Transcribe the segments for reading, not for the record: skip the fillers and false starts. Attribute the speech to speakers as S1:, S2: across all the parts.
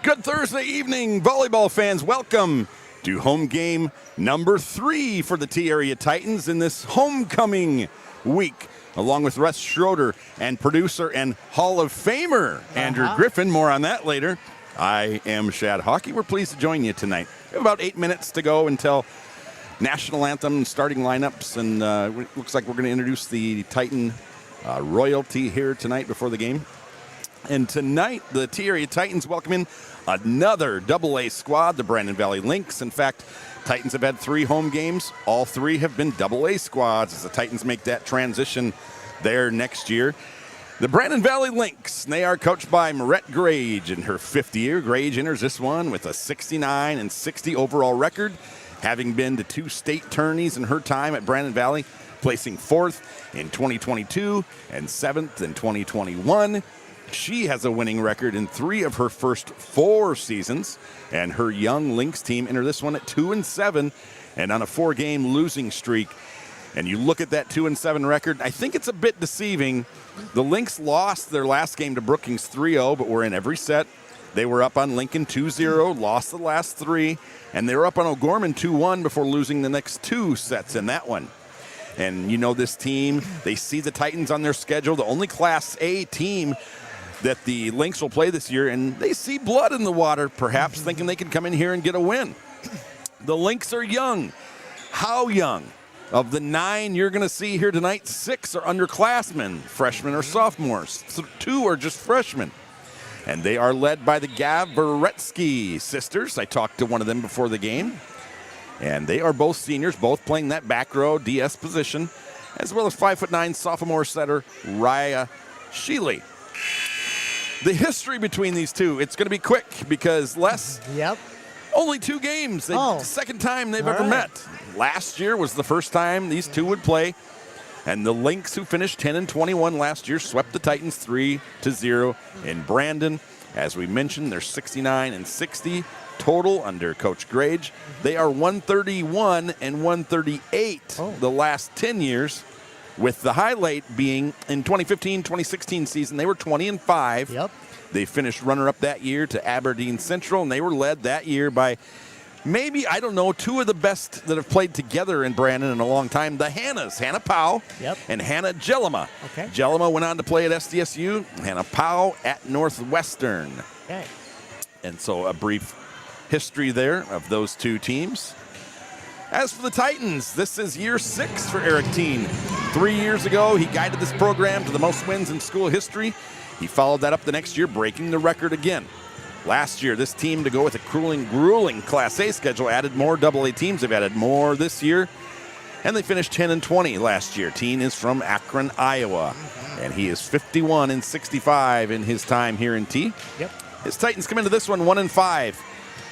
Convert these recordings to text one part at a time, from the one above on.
S1: Good Thursday evening, volleyball fans. Welcome to home game number 3 for the T-Area Titans in this homecoming week. Along with Russ Schroeder and producer and Hall of Famer Andrew Griffin. More on that later. I am Shad Hockey. We're pleased to join you tonight. We have about 8 minutes to go until national anthem starting lineups, and it looks like we're going to introduce the Titan royalty here tonight before the game. And tonight, the T-Area Titans welcome in another AA squad, the Brandon Valley Lynx. In fact, Titans have had 3 home games. All 3 have been AA squads as the Titans make that transition there next year. The Brandon Valley Lynx, they are coached by Marette Grage in her 5th year. Grage enters this one with a 69-60 overall record, having been to 2 state tourneys in her time at Brandon Valley, placing 4th in 2022 and 7th in 2021. She has a winning record in 3 of her first 4 seasons, and her young Lynx team enter this one at 2-7 and on a 4-game losing streak. And you look at that 2-7 record, I think it's a bit deceiving. The Lynx lost their last game to Brookings 3-0, but were in every set. They were up on Lincoln 2-0, lost the last 3, and they were up on O'Gorman 2-1 before losing the next 2 sets in that one. And you know this team, they see the Titans on their schedule, the only Class A team that the Lynx will play this year, and they see blood in the water, perhaps thinking they can come in here and get a win. The Lynx are young. How young? Of the 9 you're going to see here tonight, 6 are underclassmen, freshmen or sophomores. 2 are just freshmen. And they are led by the Gavretsky sisters. I talked to one of them before the game. And they are both seniors, both playing that back row DS position, as well as 5'9" sophomore setter Raya Sheely. The history between these two, it's going to be quick because only 2 games. Second time they've ever met. Last year was the first time these two would play. And the Lynx, who finished 10-21 last year, swept the Titans 3-0 in Brandon. As we mentioned, they're 69-60 total under Coach Grage. They are 131 and 138 the last 10 years. With the highlight being in 2015-2016 season, they were 20-5. They finished runner-up that year to Aberdeen Central, and they were led that year by maybe, I don't know, 2 of the best that have played together in Brandon in a long time. The Hannahs, Hannah Powell and Hannah Jellema. Jellema went on to play at SDSU, Hannah Powell at Northwestern. And so a brief history there of those 2 teams. As for the Titans, this is year 6 for Eric Teen. 3 years ago, he guided this program to the most wins in school history. He followed that up the next year, breaking the record again. Last year, this team, to go with a grueling Class A schedule, added more AA teams. They've added more this year, and they finished 10-20 last year. Teen is from Akron, Iowa, and he is 51-65 in his time here in T. His Titans come into this one 1-5,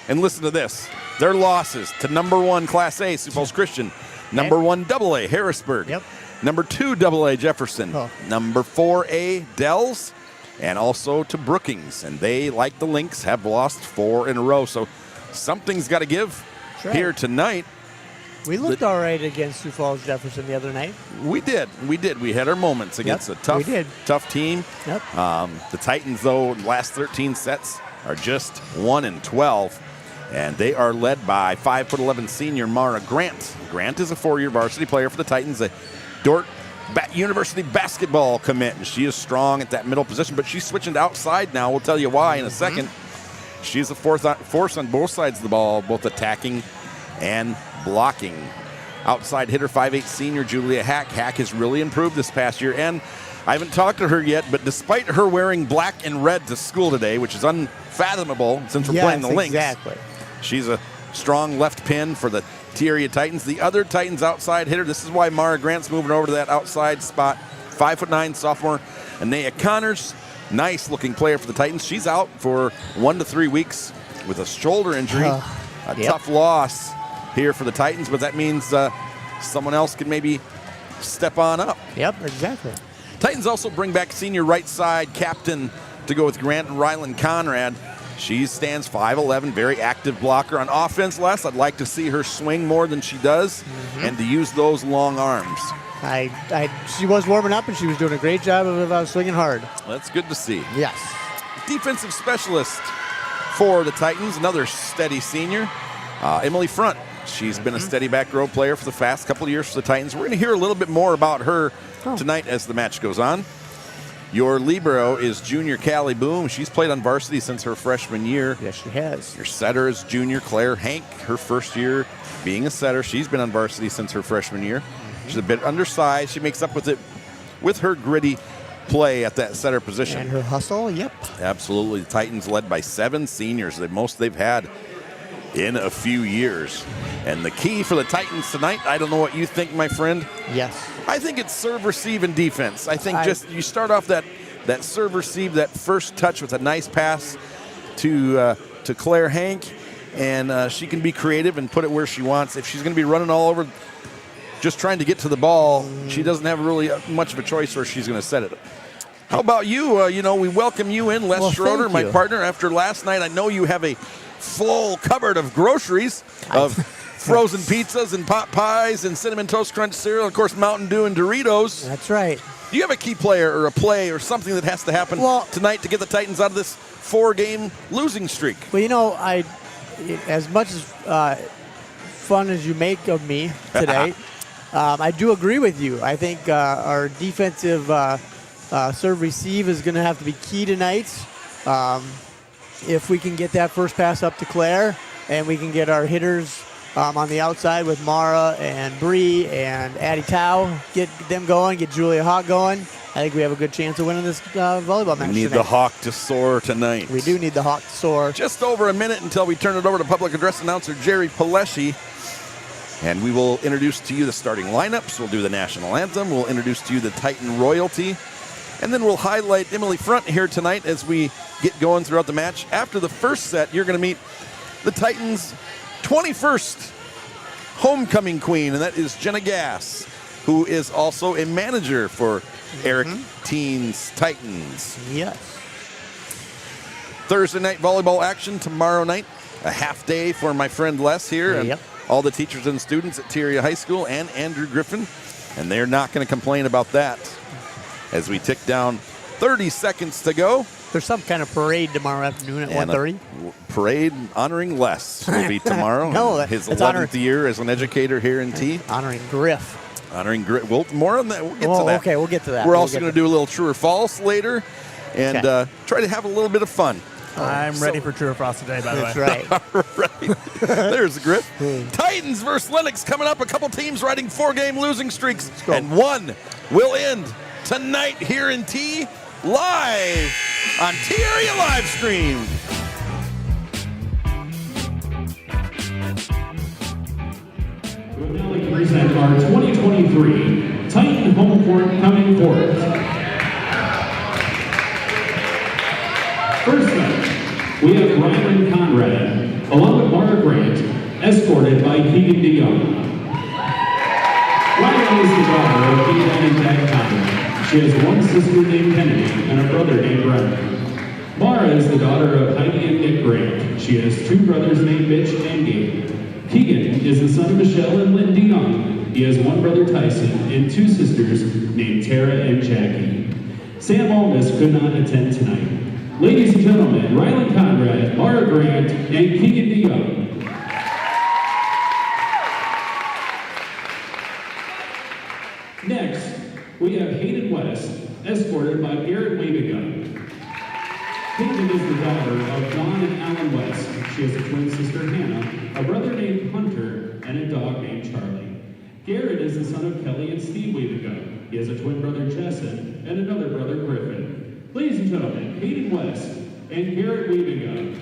S1: and listen to this. Their losses to number 1 Class A, Sioux Falls Christian, number 1 AA, Harrisburg, number 2 AA, Jefferson, number 4A, Dells, and also to Brookings. And they, like the Lynx, have lost 4 in a row. So something's got to give here tonight.
S2: We looked all right against Sioux Falls Jefferson the other night.
S1: We did. We had our moments against a tough team. The Titans, though, last 13 sets are just 1-12. And they are led by 5'11" senior Mara Grant. Grant is a 4-year varsity player for the Titans, a Dordt University basketball commit. And she is strong at that middle position, but she's switching to outside now. We'll tell you why in a second. She's a force on both sides of the ball, both attacking and blocking. Outside hitter 5'8" senior Julia Hack. Hack has really improved this past year, and I haven't talked to her yet, but despite her wearing black and red to school today, which is unfathomable since we're playing the Lynx, she's a strong left pin for the T-Area Titans. The other Titans outside hitter, this is why Mara Grant's moving over to that outside spot. 5'9" sophomore Anaya Connors, nice looking player for the Titans. She's out for 1 to 3 weeks with a shoulder injury. A tough loss here for the Titans, but that means someone else can maybe step on up. Titans also bring back senior right side captain to go with Grant and Rylan Conrad. She stands 5'11", very active blocker. On offense, Les, I'd like to see her swing more than she does and to use those long arms.
S2: She was warming up, and she was doing a great job of swinging hard.
S1: That's good to see.
S2: Yes.
S1: Defensive specialist for the Titans, another steady senior, Emily Front. She's been a steady back row player for the past couple of years for the Titans. We're going to hear a little bit more about her tonight as the match goes on. Your libero is junior Callie Boom. She's played on varsity since her freshman year.
S2: Yes, she has.
S1: Your setter is junior Claire Hank, her first year being a setter. She's been on varsity since her freshman year. She's a bit undersized. She makes up with it with her gritty play at that setter position.
S2: And her hustle, yep.
S1: Absolutely. The Titans led by 7 seniors, the most they've had in a few years. And the key for the Titans tonight, I don't know what you think, my friend.
S2: Yes.
S1: I think it's serve, receive, and defense. I think just you start off that serve, receive, that first touch with a nice pass to Claire Hank, and she can be creative and put it where she wants. If she's going to be running all over just trying to get to the ball, she doesn't have really much of a choice where she's going to set it. How about you? We welcome you in, Les Schroeder, my partner. After last night, I know you have a full cupboard of groceries, of frozen pizzas and pot pies and Cinnamon Toast Crunch cereal, and of course Mountain Dew and Doritos.
S2: That's right.
S1: Do you have a key player or a play or something that has to happen tonight to get the Titans out of this 4-game losing streak?
S2: Well, as much as fun as you make of me today, I do agree with you. I think our defensive serve-receive is going to have to be key tonight. If we can get that first pass up to Claire and we can get our hitters on the outside with Mara and Bree and Addie Tao, get them going, get Julia Hawk going, I think we have a good chance of winning this volleyball match.
S1: We need the Hawk to soar tonight.
S2: We do need the Hawk to soar.
S1: Just over a minute until we turn it over to public address announcer Jerry Paleshi. And we will introduce to you the starting lineups. We'll do the national anthem. We'll introduce to you the Titan royalty. And then we'll highlight Emily Front here tonight as we get going throughout the match. After the first set, you're going to meet the Titans' 21st homecoming queen, and that is Jenna Gass, who is also a manager for Eric Teen's Titans.
S2: Yes.
S1: Thursday night volleyball action tomorrow night. A half day for my friend Les here and all the teachers and students at T Area High School and Andrew Griffin. And they're not going to complain about that as we tick down 30 seconds to go.
S2: There's some kind of parade tomorrow afternoon at 1:30.
S1: Parade honoring Les will be tomorrow. His 11th year as an educator here in T.
S2: Honoring Griff.
S1: Honoring Griff. More on that. We'll get to that.
S2: Okay, we'll get to that.
S1: We're also going to do a little true or false later and try to have a little bit of fun.
S3: I'm ready for true or false today, by the way.
S2: That's right.
S1: Right. There's Griff. Titans versus Lennox coming up. A couple teams riding 4-game losing streaks. And one will end tonight here in T, live on T Area Live Stream.
S4: We would now like to present our 2023 Titan Home Court coming court. First up, we have Ryland Conrad, along with Mara Grant, escorted by Keegan DeYoung. Ryland is the daughter of Keegan and Jack Conrad. She has one sister named Kennedy and a brother named Brendan. Mara is the daughter of Heidi and Nick Grant. She has 2 brothers named Mitch and Gabe. Keegan is the son of Michelle and Lynn DeYoung. He has 1 brother Tyson and 2 sisters named Tara and Jackie. Sam Almas could not attend tonight. Ladies and gentlemen, Ryland Conrad, Mara Grant, and Keegan DeYoung. Next, we have Hayden West, escorted by Garrett Wabiga. Hayden is the daughter of Don and Alan West. She has a twin sister, Hannah, a brother named Hunter, and a dog named Charlie. Garrett is the son of Kelly and Steve Wabiga. He has a twin brother, Jessen, and another brother, Griffin. Ladies and gentlemen, Hayden West and Garrett Wabiga.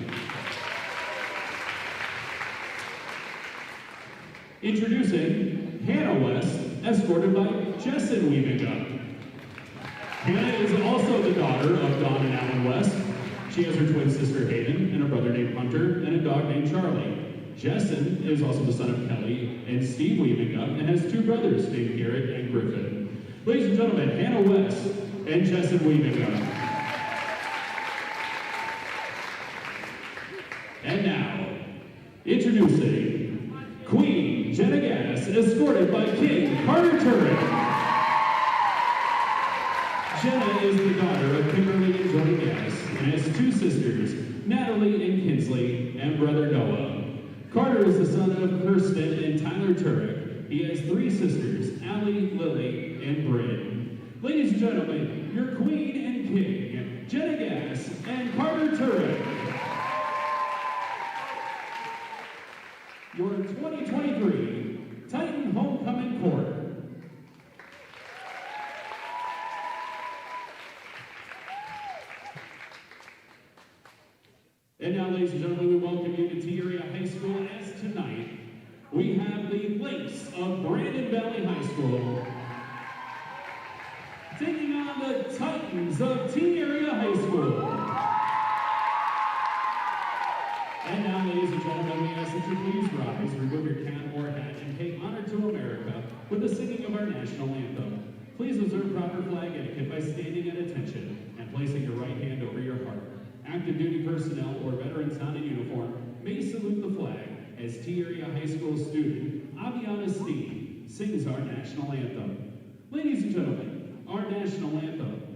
S4: Introducing Hannah West, escorted by Jessen Wabiga. Hannah is also the daughter of Don and Alan West. She has her twin sister Hayden and a brother named Hunter and a dog named Charlie. Jessen is also the son of Kelly and Steve Wabiga and has 2 brothers named Garrett and Griffin. Ladies and gentlemen, Hannah West and Jessen Wabiga. And now, introducing Queen Jenna Gass, escorted by King Carter Turek. Jenna is the daughter of Kimberly and Jody Gass and has two sisters, Natalie and Kinsley, and brother Noah. Carter is the son of Kirsten and Tyler Turek. He has three sisters, Allie, Lily, and Bryn. Ladies and gentlemen, your queen and king, Jenna Gass and Carter Turek. Your 2023 Titan Homecoming Court. And now, ladies and gentlemen, we welcome you to T-Area High School as tonight we have the Lynx of Brandon Valley High School taking on the Titans of T-Area High School. And now, ladies and gentlemen, we ask that you please rise, remove your cap or hat, and pay honor to America with the singing of our national anthem. Please observe proper flag etiquette by standing at attention and placing your right hand over your heart. Active duty personnel or veterans not in uniform may salute the flag as T-Area High School student Aviana Steen sings our national anthem. Ladies and gentlemen, our national anthem.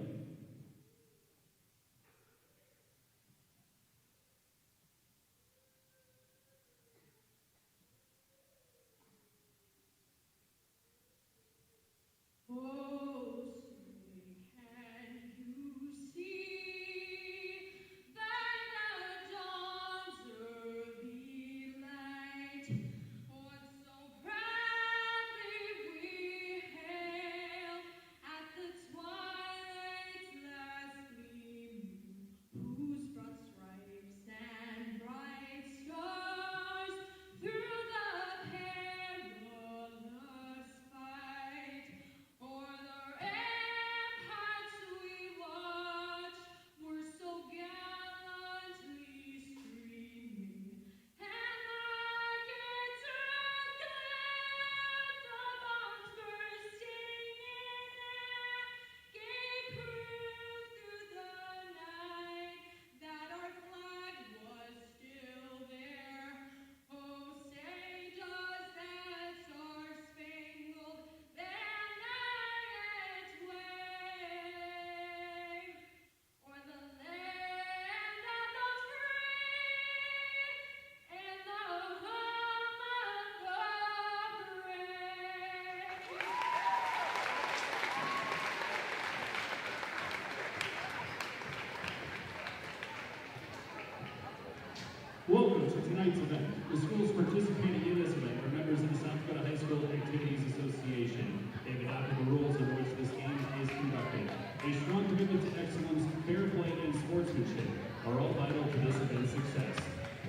S4: Welcome to tonight's event. The schools participating in this event are members of the South Dakota High School Activities Association. They've adopted the rules in which this game is conducted. A strong commitment to excellence, fair play, and sportsmanship are all vital to this event's success.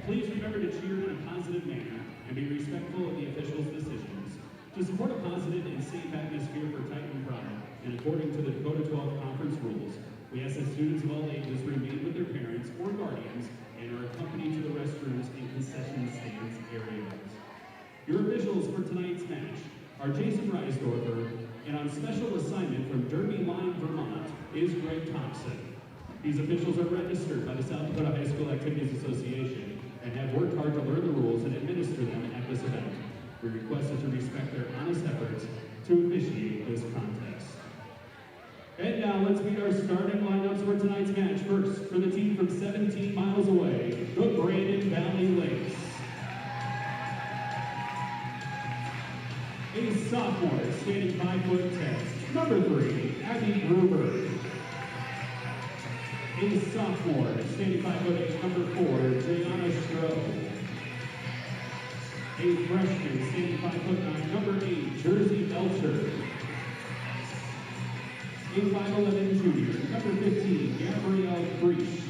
S4: Please remember to cheer in a positive manner and be respectful of the officials' decisions. To support a positive and safe atmosphere for Titan Pride, and according to the Dakota 12 Conference rules, we ask that students of all ages remain with their parents or guardians and are accompanied to the restrooms and concession stands areas. Your officials for tonight's match are Jason Reisdorfer, and on special assignment from Derby Line, Vermont, is Greg Thompson. These officials are registered by the South Dakota High School Activities Association and have worked hard to learn the rules and administer them at this event. We request that you respect their honest efforts to initiate this contest. And now let's meet our starting lineups for tonight's match. First, for the team from 17 miles away, the Brandon Valley Lynx. A sophomore, standing 5'10", number 3, Abby Gruber. A sophomore, standing 5'8", number 4, Jayana Stroh. A freshman, standing 5'9", number 8, Jersey Belcher. A 5'11" junior, number 15, Gabrielle Breach.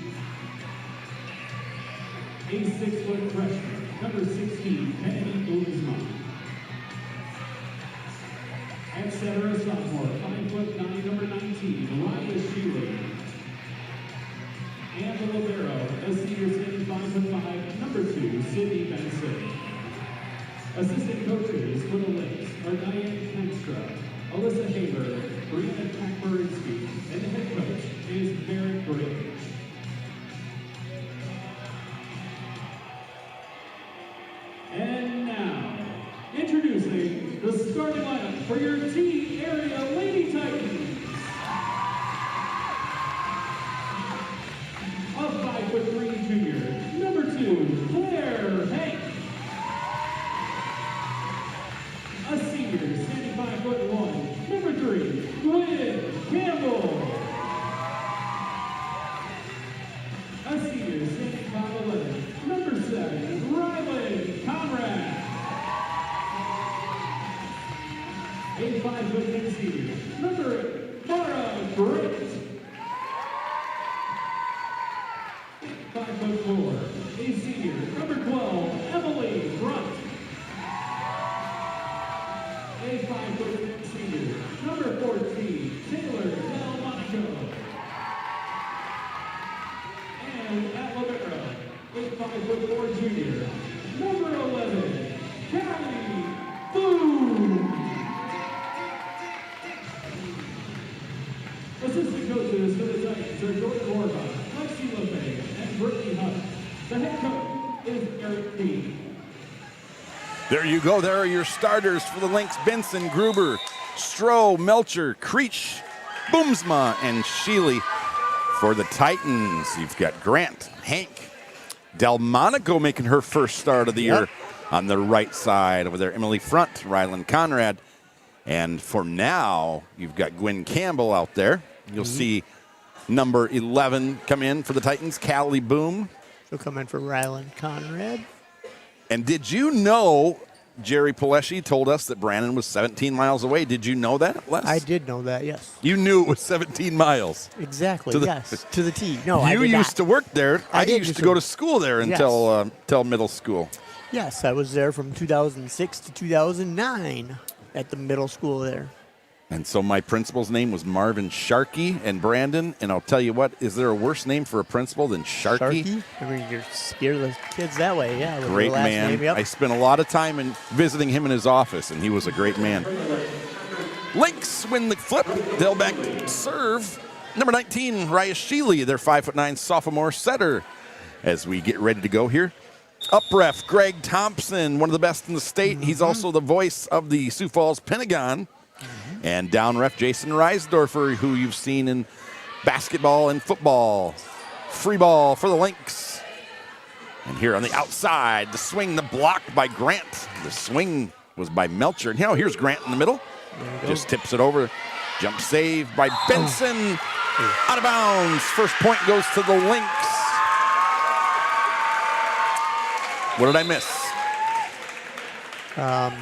S4: A 6' freshman, number 16, Kennedy Uzma. At center, a sophomore, 5'9", number 19, Raya Shealy. And the libero, a senior standing 5'5", number 2, Sydney Benson. Assistant coaches for the Lynx are Diane Kenstra, Alyssa Haber, Brianna Kakburinsky, and the head coach is Merrick Bridge. And now, introducing the starting lineup for your T-Area Lady Titans. coaches for the Titans are Jordan Morgan, Lexi LeFay, and Brittany Hunt. The head coach is Eric Dean.
S1: There you go. There are your starters for the Lynx. Benson, Gruber, Stroh, Melcher, Creech, Boomsma, and Sheely. For the Titans, you've got Grant, Hank, Delmonico making her first start of the year on the right side. Over there, Emily Front, Rylan Conrad. And for now, you've got Gwen Campbell out there. You'll see number 11 come in for the Titans, Callie Boom.
S2: She'll come in for Rylan Conrad.
S1: And did you know, Jerry Paleschi told us that Brandon was 17 miles away. Did you know that, Les?
S2: I did know that, yes.
S1: You knew it was 17 miles.
S2: Exactly, yes. To the T. No, I
S1: You
S2: did
S1: used
S2: not.
S1: to work there. I
S2: did
S1: used to go to school there until middle school.
S2: Yes, I was there from 2006 to 2009 at the middle school there.
S1: And so my principal's name was Marvin Sharkey and Brandon. And I'll tell you what, is there a worse name for a principal than Sharkey?
S2: Sharky? I mean, you're scared of the kids that way, yeah. with
S1: Great
S2: your last
S1: man.
S2: Name, yep.
S1: I spent a lot of time in visiting him in his office, and he was a great man. Lynx win the flip. They'll back serve. Number 19, Raya Sheely, their 5'9" sophomore setter. As we get ready to go here. Up ref, Greg Thompson, one of the best in the state. He's also the voice of the Sioux Falls Pentagon. And down ref, Jason Reisdorfer, who you've seen in basketball and football. Free ball for the Lynx. And here on the outside, the swing, the block by Grant. The swing was by Melcher. And here's Grant in the middle. Just tips it over. Jump save by Benson. Out of bounds. First point goes to the Lynx. What did I miss?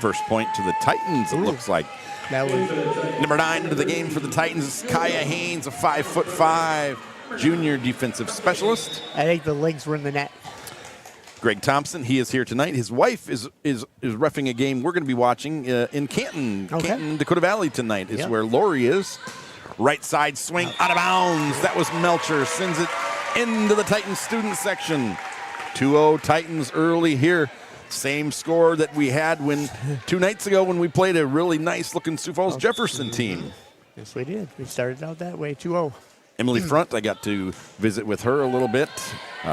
S1: First point to the Titans, it looks like.
S2: That was
S1: Number 9 into the game for the Titans is Kaya Haynes, a 5'5" junior defensive specialist.
S2: I think the Lynx were in the net.
S1: Greg Thompson, he is here tonight. His wife is reffing a game we're going to be watching in Canton.
S2: Okay.
S1: Canton, Dakota Valley tonight is
S2: Yep.
S1: where Lori is. Right side swing out of bounds. That was Melcher. Sends it into the Titans student section. 2-0 Titans early here. Same score that we had 2 nights ago when we played a really nice-looking Sioux Falls Jefferson team.
S2: Yes, we did. We started out that way, 2-0.
S1: Emily Front, I got to visit with her a little bit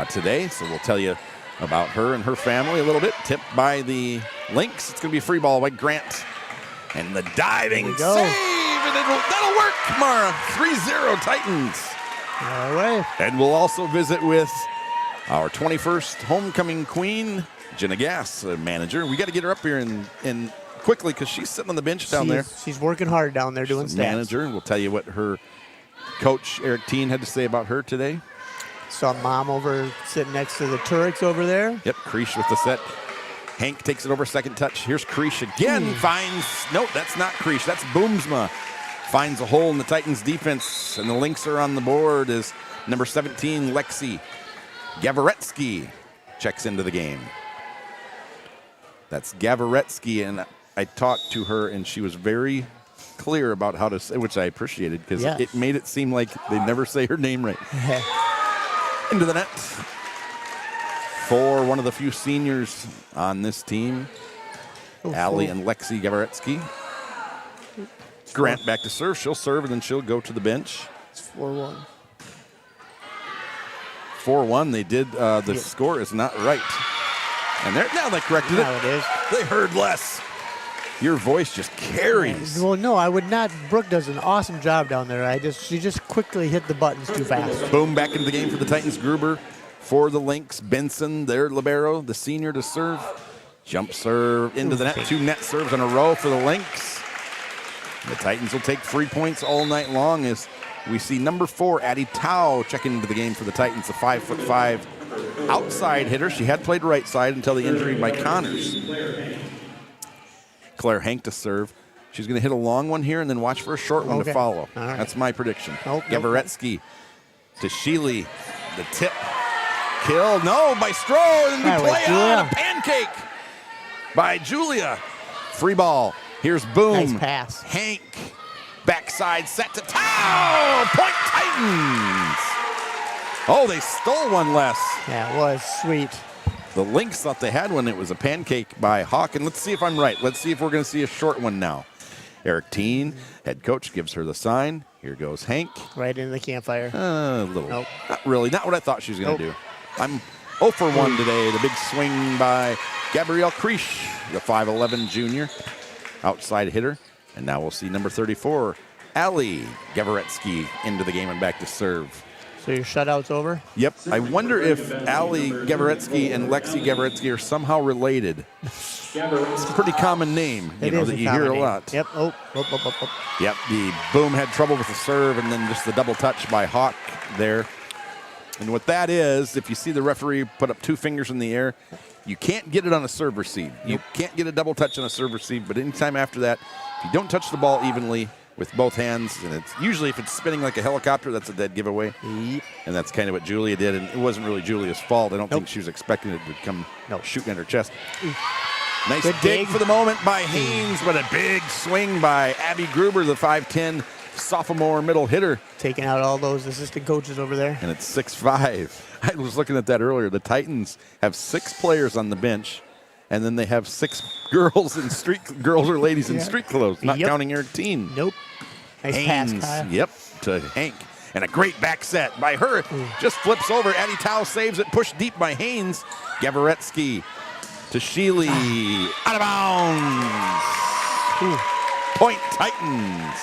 S1: today, so we'll tell you about her and her family a little bit. Tipped by the Lynx. It's going to be a free ball by Grant. And the diving
S2: go.
S1: save, and that'll work, Mara. 3-0 Titans.
S2: All right.
S1: And we'll also visit with our 21st homecoming queen, Jenna Gass, manager. We got to get her up here and quickly because she's sitting on the bench down there.
S2: She's working hard down there doing stats.
S1: Manager. We'll tell you what her coach, Eric Teen, had to say about her today.
S2: Saw Mom over sitting next to the Tureks over there.
S1: Yep, Creech with the set. Hank takes it over, second touch. Here's Creech again. Finds, nope, that's not Creech. That's Boomsma. Finds a hole in the Titans defense, and the Lynx are on the board as number 17, Lexi Gavaretsky checks into the game. That's Gavaretsky, and I talked to her, and she was very clear about how to say, which I appreciated because it made it seem like they never say her name right. Into the net for one of the few seniors on this team, Allie and Lexi Gavaretsky. Grant back to serve. She'll serve, and then she'll go to the bench.
S2: It's 4-1.
S1: 4-1. They did. The score is not right. And now they corrected it.
S2: Now it is.
S1: They heard less. Your voice just carries.
S2: Well, no, I would not. Brooke does an awesome job down there. She just quickly hit the buttons too fast.
S1: Boom, back into the game for the Titans. Gruber for the Lynx. Benson, their libero, the senior to serve. Jump serve into the net. 2 net serves in a row for the Lynx. The Titans will take free points all night long as we see number 4, Addie Tao, checking into the game for the Titans, a 5'5" outside hitter. She had played right side until the injury by Connors. Claire Hank to serve. She's going to hit a long one here and then watch for a short one to follow.
S2: Right.
S1: That's my prediction.
S2: Nope.
S1: Gavaretsky to Sheely. The tip. Kill. No, by Stroh. And we play on a pancake by Julia. Free ball. Here's Boom.
S2: Nice pass.
S1: Hank. Backside set to Tao. Point Titans. Oh, they stole one less.
S2: Yeah, it was sweet.
S1: The Lynx thought they had one. It was a pancake by Hawk. And let's see if I'm right. Let's see if we're going to see a short one now. Eric Teen, head coach, gives her the sign. Here goes Hank.
S2: Right into the campfire.
S1: A little.
S2: Nope.
S1: Not really. Not what I thought she was going to
S2: Nope.
S1: do. I'm 0 for 1 today. The big swing by Gabrielle Krish, the 5'11 junior. Outside hitter. And now we'll see number 34, Allie Gavaretsky, into the game and back to serve.
S2: So your shutout's over?
S1: Yep. I wonder if Allie Gavaretsky and Lexi Gavaretsky are somehow related. It's a pretty common name,
S2: It
S1: that
S2: is a
S1: you
S2: common
S1: hear a
S2: name.
S1: lot.
S2: Yep. Oh.
S1: Yep. The Boom had trouble with the serve, and then just the double touch by Hawk there. And what that is, if you see the referee put up 2 fingers in the air, you can't get it on a serve receive. You can't get a double touch on a serve receive, but anytime after that, if you don't touch the ball evenly with both hands, and it's usually if it's spinning like a helicopter, that's a dead giveaway.
S2: Yep.
S1: And that's kind of what Julia did, and it wasn't really Julia's fault. I don't think she was expecting it to come shooting at her chest. Nice
S2: Good
S1: dig
S2: dig
S1: for the moment by Haynes, but a big swing by Abby Gruber, the 5'10 sophomore middle hitter.
S2: Taking out all those assistant coaches over there.
S1: And it's 6'5". I was looking at that earlier. The Titans have 6 players on the bench, and then they have 6 girls in girls or ladies in street clothes, not counting your team.
S2: Nope. Nice
S1: Haynes,
S2: pass, Kyle.
S1: yep, to Hank. And a great back set by her. Just flips over. Addie Tao saves it. Pushed deep by Haynes. Gavaretsky to Sheely. Out of bounds. Point Titans.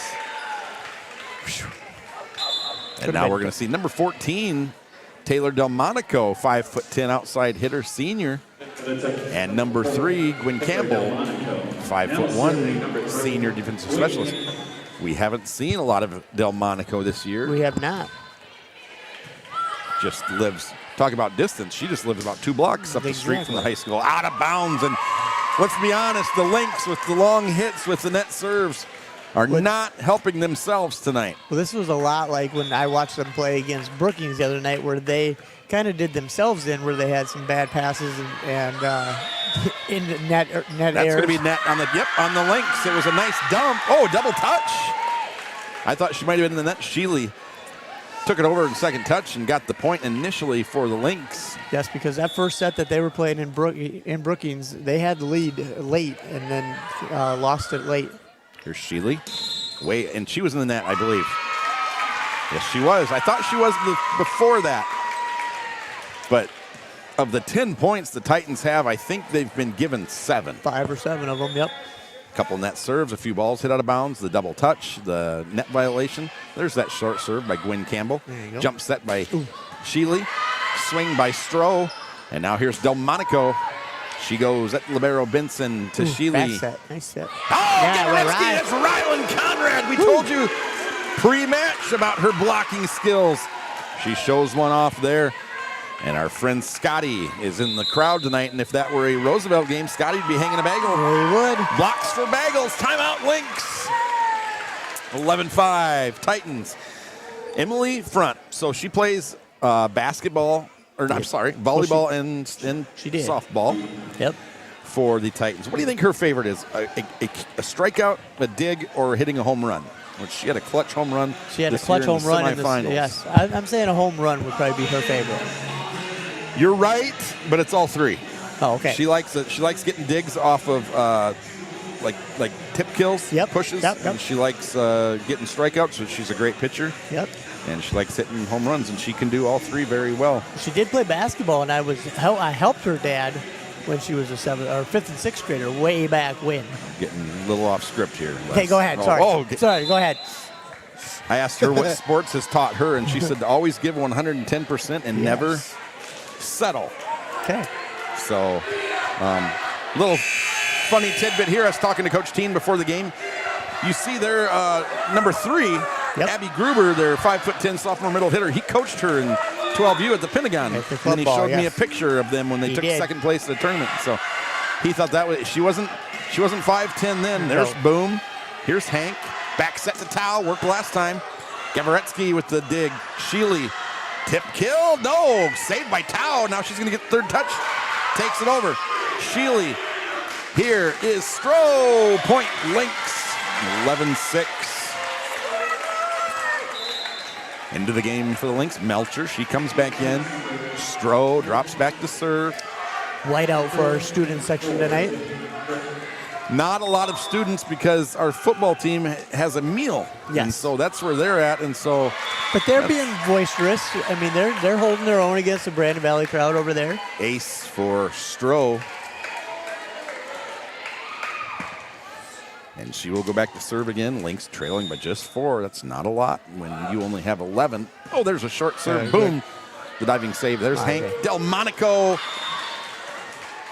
S1: And now we're going to see number 14, Taylor Delmonico, 5'10" outside hitter, senior. And number 3, Gwen Campbell, 5'1", senior defensive specialist. We haven't seen a lot of Delmonico this year.
S2: We have not.
S1: Just lives, talk about distance, she just lives about 2 blocks up the street from the high school. Out of bounds, and let's be honest, the Lynx with the long hits with the net serves are not helping themselves tonight.
S2: Well, this was a lot like when I watched them play against Brookings the other night, where they kind of did themselves in, where they had some bad passes and in net errors.
S1: That's going to be net on the on the Lynx. It was a nice dump. Oh, double touch. I thought she might have been in the net. Sheely took it over in second touch and got the point initially for the Lynx.
S2: Yes, because that first set that they were playing in Brookings, they had the lead late and then lost it late.
S1: Here's Sheely. And she was in the net, I believe. Yes, she was. I thought she was before that. But of the 10 points the Titans have, I think they've been given 7.
S2: 5 or 7 of them, yep.
S1: Couple net serves, a few balls hit out of bounds, the double touch, the net violation. There's that short serve by Gwen Campbell.
S2: There you go.
S1: Jump set by Sheely. Swing by Stroh. And now here's Delmonico. She goes at libero Benson to Sheely.
S2: Back set. Nice set.
S1: Oh, Gavaretsky, that's Rylan Conrad. We told you pre-match about her blocking skills. She shows one off there. And our friend Scotty is in the crowd tonight. And if that were a Roosevelt game, Scotty'd be hanging a bagel.
S2: Yeah, he would.
S1: Blocks for bagels. Timeout Lynx. 11-5. Titans. Emily Front. So she plays basketball. Or I'm sorry, volleyball and softball.
S2: Yep.
S1: For the Titans. What do you think her favorite is? A strikeout, a dig, or hitting a home run? Which she had a clutch home run.
S2: She had a clutch home run in the semifinals. Yes, I'm saying a home run would probably be her favorite.
S1: You're right, but it's all 3.
S2: Oh, okay.
S1: She likes it. She likes getting digs off of like tip kills, pushes.
S2: Yep.
S1: And she likes getting strikeouts. So she's a great pitcher.
S2: Yep.
S1: And she likes hitting home runs, and she can do all 3 very well.
S2: She did play basketball, and I helped her dad when she was a 5th and 6th grader way back when.
S1: Getting a little off script here.
S2: Okay, go ahead. Sorry. Sorry, go ahead.
S1: I asked her what sports has taught her, and she said to always give 110% and never settle.
S2: Okay.
S1: So, little funny tidbit here. I was talking to Coach Teen before the game. You see there, number 3, Abby Gruber, their 5'10" sophomore middle hitter. He coached her in 12U at the Pentagon.
S2: At the
S1: and then he showed me a
S2: yes.
S1: picture of them when they took second place at the tournament. So he thought that was she wasn't 5'10" then. There's Boom. Here's Hank. Back set to Tao. Worked last time. Gavaretsky with the dig. Sheely. Tip kill. No. Saved by Tao. Now she's going to get third touch. Takes it over. Sheely. Here is Stroh. Point Lynx. 11-6. Into the game for the Lynx. Melcher. She comes back in. Stroh drops back to serve.
S2: White out for our student section tonight.
S1: not a lot of students because our football team has a meal.
S2: Yes.
S1: And so that's where they're at. And so.
S2: But they're being boisterous. I mean, they're holding their own against the Brandon Valley crowd over there.
S1: Ace for Stroh. And she will go back to serve again. Lynx trailing by just 4. That's not a lot when you only have 11. Oh, there's a short serve. Boom. The diving save. There's Hank Delmonico.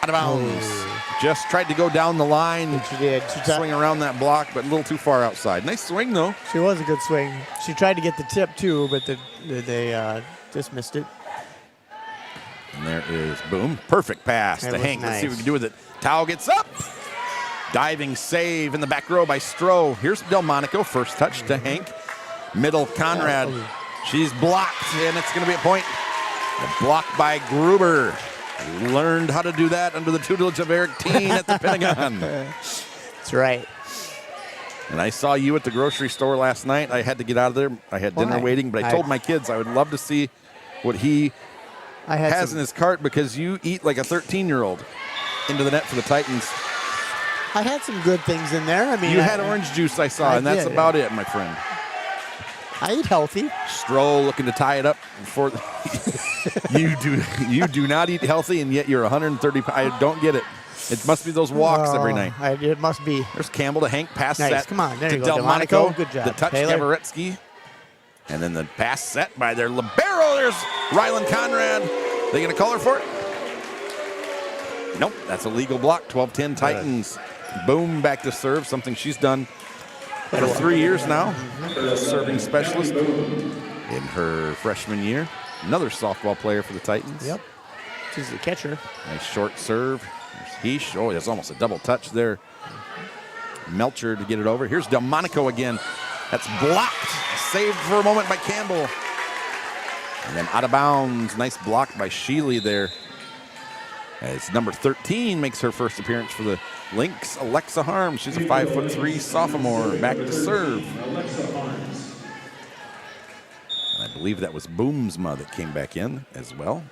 S1: Out of bounds. Just tried to go down the line.
S2: She did.
S1: Swing around that block, but a little too far outside. Nice swing, though.
S2: She was a good swing. She tried to get the tip, too, but they just missed it.
S1: And there is, boom, perfect pass to Hank.
S2: Nice.
S1: Let's see what we can do with it. Tao gets up. Diving save in the back row by Stroh. Here's Delmonico. First touch to Hank. Middle, Conrad. She's blocked, and it's going to be a point. A block by Gruber. Learned how to do that under the tutelage of Eric Teen at the Pentagon.
S2: That's right.
S1: And I saw you at the grocery store last night. I had to get out of there. I had dinner waiting, but I told my kids I would love to see what he has in his cart because you eat like a 13-year-old into the net for the Titans.
S2: I had some good things in there. I mean,
S1: you had orange juice, I saw, and that's about it, my friend.
S2: I eat healthy.
S1: Stroh looking to tie it up before you do not eat healthy, and yet you're 130. I don't get it. It must be those walks every night.
S2: It must be.
S1: There's Campbell to Hank. Pass set.
S2: Come on. There
S1: to
S2: you go.
S1: Delmonico.
S2: Good job.
S1: The touch,
S2: Taylor.
S1: Gavaretsky. And then the pass set by their libero. There's Rylan Conrad. They going to call her for it? Nope. That's a legal block. 12-10 Titans. Boom, back to serve. Something she's done for 3 years now. Serving specialist in her freshman year. Another softball player for the Titans.
S2: Yep. She's the catcher.
S1: Nice short serve. There's Heesh. Oh, that's almost a double touch there. Melcher to get it over. Here's Delmonico again. That's blocked. Saved for a moment by Campbell. And then out of bounds. Nice block by Sheely there. As number 13 makes her first appearance for the Lynx, Alexa Harms. She's a 5'3" sophomore. Back to serve. And I believe that was Boomsma that came back in as well.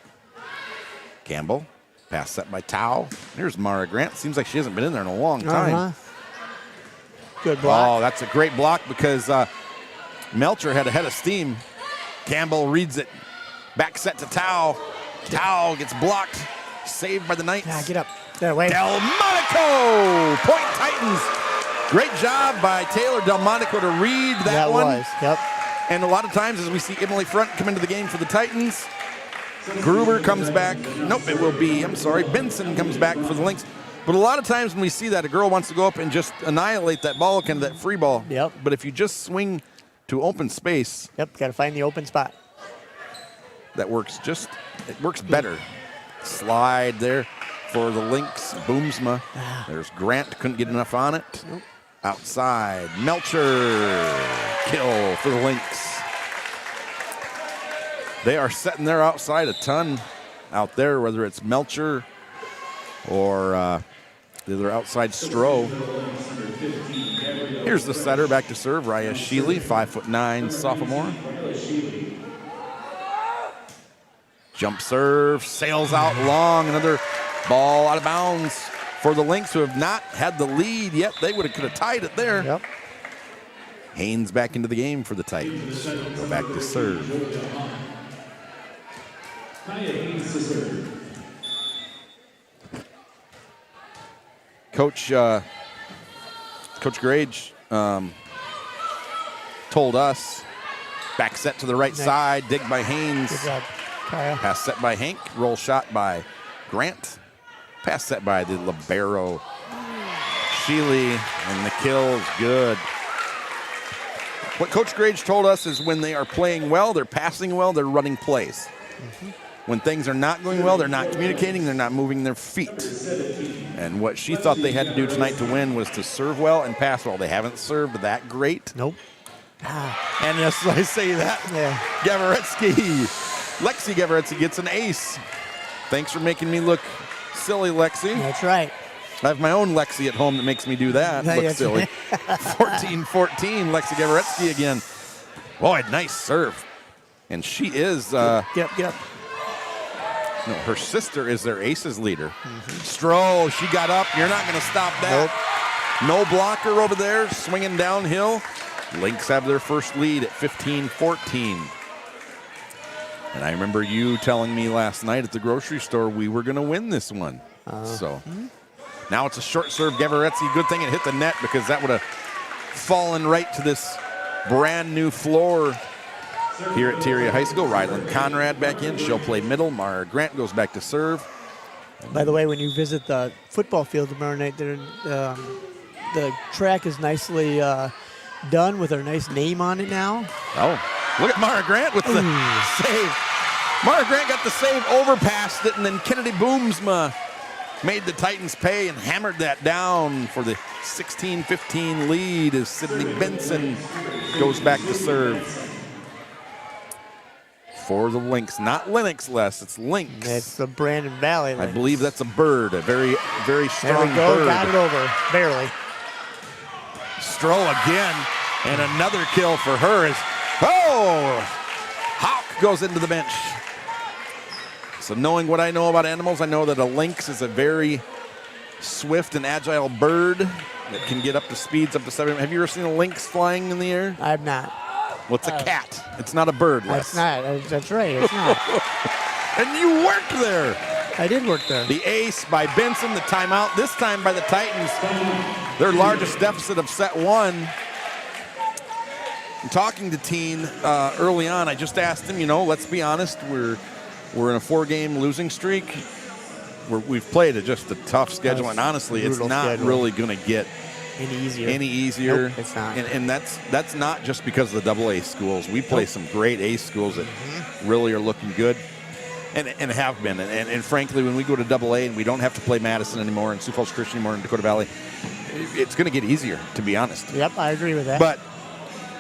S1: Campbell. Pass set by Tao. Here's Mara Grant. Seems like she hasn't been in there in a long time.
S2: Good block.
S1: Oh, that's a great block because Melcher had a head of steam. Campbell reads it. Back set to Tao. Tao gets blocked. Saved by the Knights.
S2: Yeah, get up. There, wait.
S1: Delmonico! Point Titans. Great job by Taylor Delmonico to read that one.
S2: Was. Yep.
S1: And a lot of times as we see Emily Front come into the game for the Titans, Gruber comes back. Nope, it will be, Benson comes back for the Lynx. But a lot of times when we see that, a girl wants to go up and just annihilate that ball, kind of that free ball.
S2: Yep.
S1: But if you just swing to open space.
S2: Yep, got to find the open spot.
S1: That works it works better. Slide there for the Lynx. Boomsma. There's Grant, couldn't get enough on it.
S2: Nope.
S1: Outside, Melcher. Kill for the Lynx. They are setting their outside a ton out there, whether it's Melcher or the other outside Stroh. Here's the setter back to serve, Raya Sheely, 5'9" sophomore. Jump serve, sails out long, another ball out of bounds for the Lynx, who have not had the lead yet. They could have tied it there.
S2: Yep.
S1: Haynes back into the game for the Titans. Go back to serve. Coach Grage told us, back set to the right side, dig by Haynes.
S2: Good job, Kaya.
S1: Pass set by Hank, roll shot by Grant. Pass set by the libero, Sheely, and the kill is good. What Coach Grage told us is when they are playing well, they're passing well, they're running plays. When things are not going well, they're not communicating, they're not moving their feet. And what she thought they had to do tonight to win was to serve well and pass well. They haven't served that great.
S2: Nope.
S1: And as I say that, Lexi Gavaretsky gets an ace. Thanks for making me look silly, Lexi.
S2: That's right.
S1: I have my own Lexi at home that makes me do that. Look silly. 14-14, Lexi Gavaretsky again. Boy, nice serve. And she is...
S2: Get up.
S1: No, her sister is their aces leader. Stroh, she got up. You're not going to stop that.
S2: Nope.
S1: No blocker over there, swinging downhill. Lynx have their first lead at 15-14. And I remember you telling me last night at the grocery store we were going to win this one. Now it's a short serve. Gavaretsky, good thing it hit the net because that would have fallen right to this brand new floor here at Area High School. Ryland Conrad back in. She'll play middle. Mara Grant goes back to serve.
S2: By the way, when you visit the football field tomorrow night, the track is nicely done with a nice name on it now.
S1: Oh, look at Mara Grant with the save. Mara Grant got the save, overpassed it, and then Kennedy Boomsma made the Titans pay and hammered that down for the 16-15 lead as Sydney Benson goes back to serve. For the Lynx, not Lynx, Les, it's Lynx.
S2: It's the Brandon Valley Lynx.
S1: I believe that's a bird, a very, very strong
S2: there we go,
S1: bird.
S2: got it over, barely.
S1: Stroh again, and another kill for her as, Hawk goes into the bench. So knowing what I know about animals, I know that a lynx is a very swift and agile bird that can get up to speeds up to 7. Have you ever seen a lynx flying in the air?
S2: I have not.
S1: Well, it's a cat. It's not a bird, Les.
S2: It's not. That's right. It's not.
S1: And you worked there.
S2: I did work there.
S1: The ace by Benson, the timeout, this time by the Titans. Their largest deficit of set one. Talking to Teen early on, I just asked him, let's be honest, we're in a 4-game losing streak. We've played just a tough schedule, and honestly, it's not really going to get any easier.
S2: Nope, it's not.
S1: And that's not just because of the AA schools. We play some great A schools that really are looking good and have been. And frankly, when we go to AA and we don't have to play Madison anymore and Sioux Falls Christian anymore in Dakota Valley, it's going to get easier, to be honest.
S2: Yep, I agree with that.
S1: But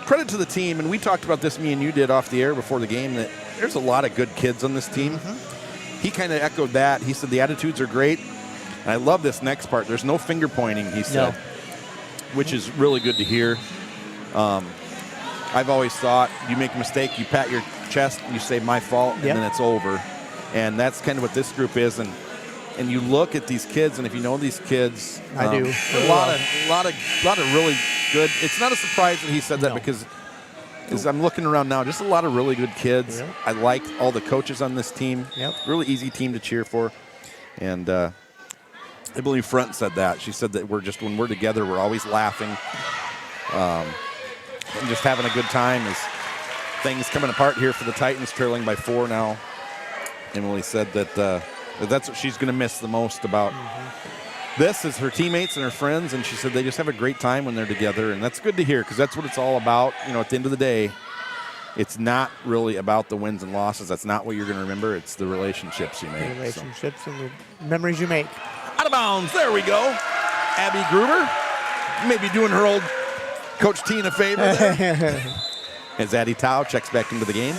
S1: credit to the team, and we talked about this, me and you did off the air before the game, that there's a lot of good kids on this team. He kind of echoed that. He said the attitudes are great. And I love this next part. There's no finger pointing, he said, which is really good to hear. I've always thought you make a mistake, you pat your chest, you say my fault, and then it's over. And that's kind of what this group is. And you look at these kids, and if you know these kids,
S2: I do.
S1: A lot of really good. It's not a surprise that he said that because as I'm looking around now, just a lot of really good kids.
S2: Yep.
S1: I like all the coaches on this team.
S2: Yep.
S1: Really easy team to cheer for. And I believe Front said that. She said that when we're together, we're always laughing and just having a good time as things coming apart here for the Titans, trailing by 4 now. Emily said that that's what she's going to miss the most about this is her teammates and her friends, and she said they just have a great time when they're together, and that's good to hear because that's what it's all about. At the end of the day, it's not really about the wins and losses. That's not what you're going to remember. It's the relationships you make.
S2: The relationships and the memories you make.
S1: Out of bounds. There we go. Abby Gruber maybe doing her old Coach Teen a favor there. As Addie Tao checks back into the game,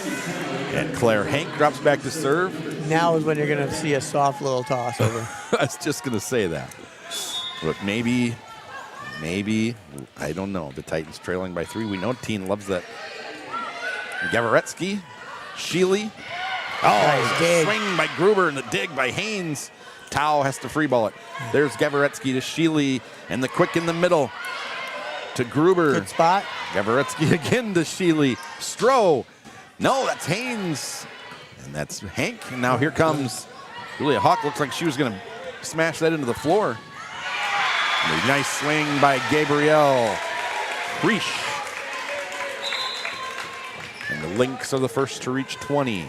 S1: and Claire Hank drops back to serve.
S2: Now is when you're going to see a soft little toss over.
S1: I was just going to say that. But maybe, I don't know. The Titans trailing by 3. We know Teen loves that. Gavaretsky, Sheely.
S2: Nice dig.
S1: Swing by Gruber and the dig by Haynes. Tao has to free ball it. There's Gavaretsky to Sheely, and the quick in the middle to Gruber.
S2: Good spot.
S1: Gavaretsky again to Sheely. Stroh. No, that's Haynes. And that's Hank. And now here comes Julia Hawk. Looks like she was going to smash that into the floor. And a nice swing by Gabrielle Krish. And the Lynx are the first to reach 20.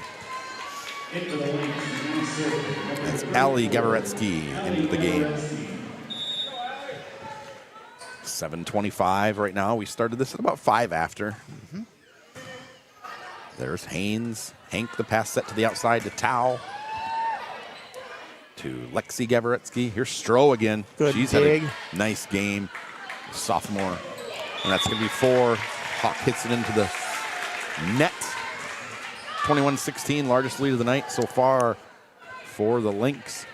S1: That's Ali Gavaretsky into the game. 7:25 right now. We started this at about 5 after. There's Haynes. Hank, the pass set to the outside to Tao. To Lexi Gavaretsky. Here's Stroh again.
S2: Good
S1: She's
S2: dig.
S1: had a nice game. Sophomore. And that's going to be 4. Hawk hits it into the net. 21-16, largest lead of the night so far for the Lynx.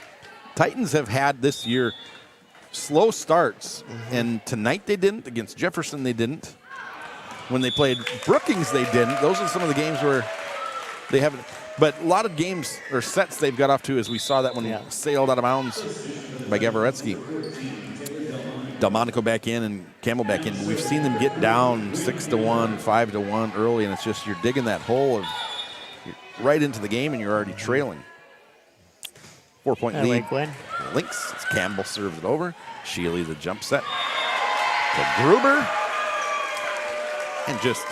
S1: Titans have had this year slow starts, and tonight they didn't. Against Jefferson, they didn't. When they played Brookings, they didn't. Those are some of the games where they haven't. But a lot of games or sets they've got off to, as we saw that one sailed out of bounds by Gavaretsky. Delmonico back in and Campbell back in. We've seen them get down 6-1, 5-1 early, and it's just you're digging that hole of right into the game, and you're already trailing. 4-point lead. Lynx. As Campbell serves it over. Sheely the jump set to Gruber, and just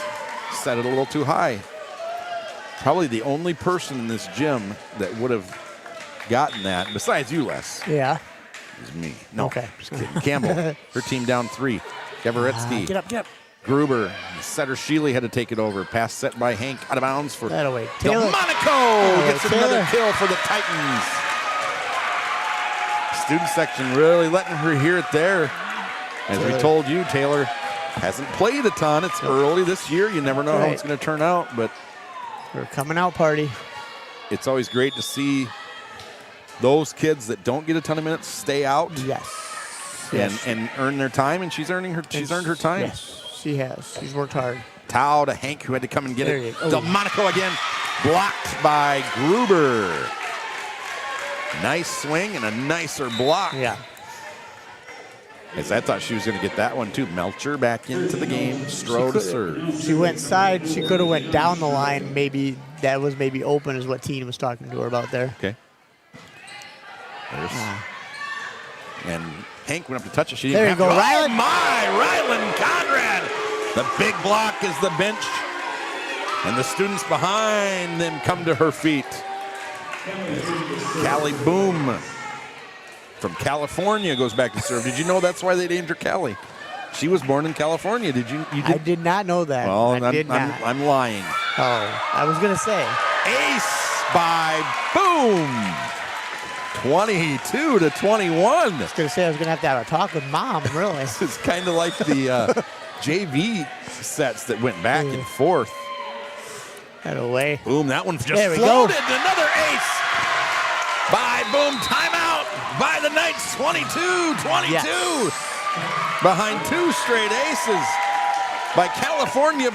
S1: set it a little too high. Probably the only person in this gym that would have gotten that, besides you, Les.
S2: Yeah.
S1: Is me. No,
S2: okay.
S1: Just kidding. Campbell, her team down 3. Gavaretsky.
S3: Get up.
S1: Gruber. Setter Sheely had to take it over. Pass set by Hank. Out of bounds for
S2: Taylor.
S1: Delmonico. Gets another kill for the Titans. Student section really letting her hear it there. As we told you, Taylor hasn't played a ton. It's early this year. You never know how it's going to turn out, but
S2: we're coming out party.
S1: It's always great to see those kids that don't get a ton of minutes stay out.
S2: Yes.
S1: And earn their time, and she's earned her time.
S2: Yes, she has. She's worked hard.
S1: Tao to Hank, who had to come and get it.
S2: Oh.
S1: Delmonico again, blocked by Gruber. Nice swing and a nicer block.
S2: Yeah.
S1: As I thought she was going to get that one too. Melcher back into the game. Stroh to serve.
S2: She went side. She could have went down the line. Maybe that was open is what Tina was talking to her about there.
S1: Okay. And Hank went up to touch it. She didn't have
S2: to.
S1: Oh
S2: Ryland.
S1: my, Ryland Conrad. The big block is the bench. And the students behind them come to her feet. Callie Boom from California goes back to serve. Did you know that's why they named her Callie? She was born in California. Did you?
S2: I did not know that.
S1: Well,
S2: I'm
S1: lying.
S2: Oh, I was going to say.
S1: Ace by Boom. 22-21.
S2: I was going to say I was going to have a talk with Mom, really.
S1: It's kind of like the JV sets that went back and forth.
S2: That away.
S1: Boom, that one just
S2: there we
S1: floated.
S2: Go.
S1: Another ace by Boom. Timeout by the Knights, 22-22. Yes. Behind 2 straight aces by California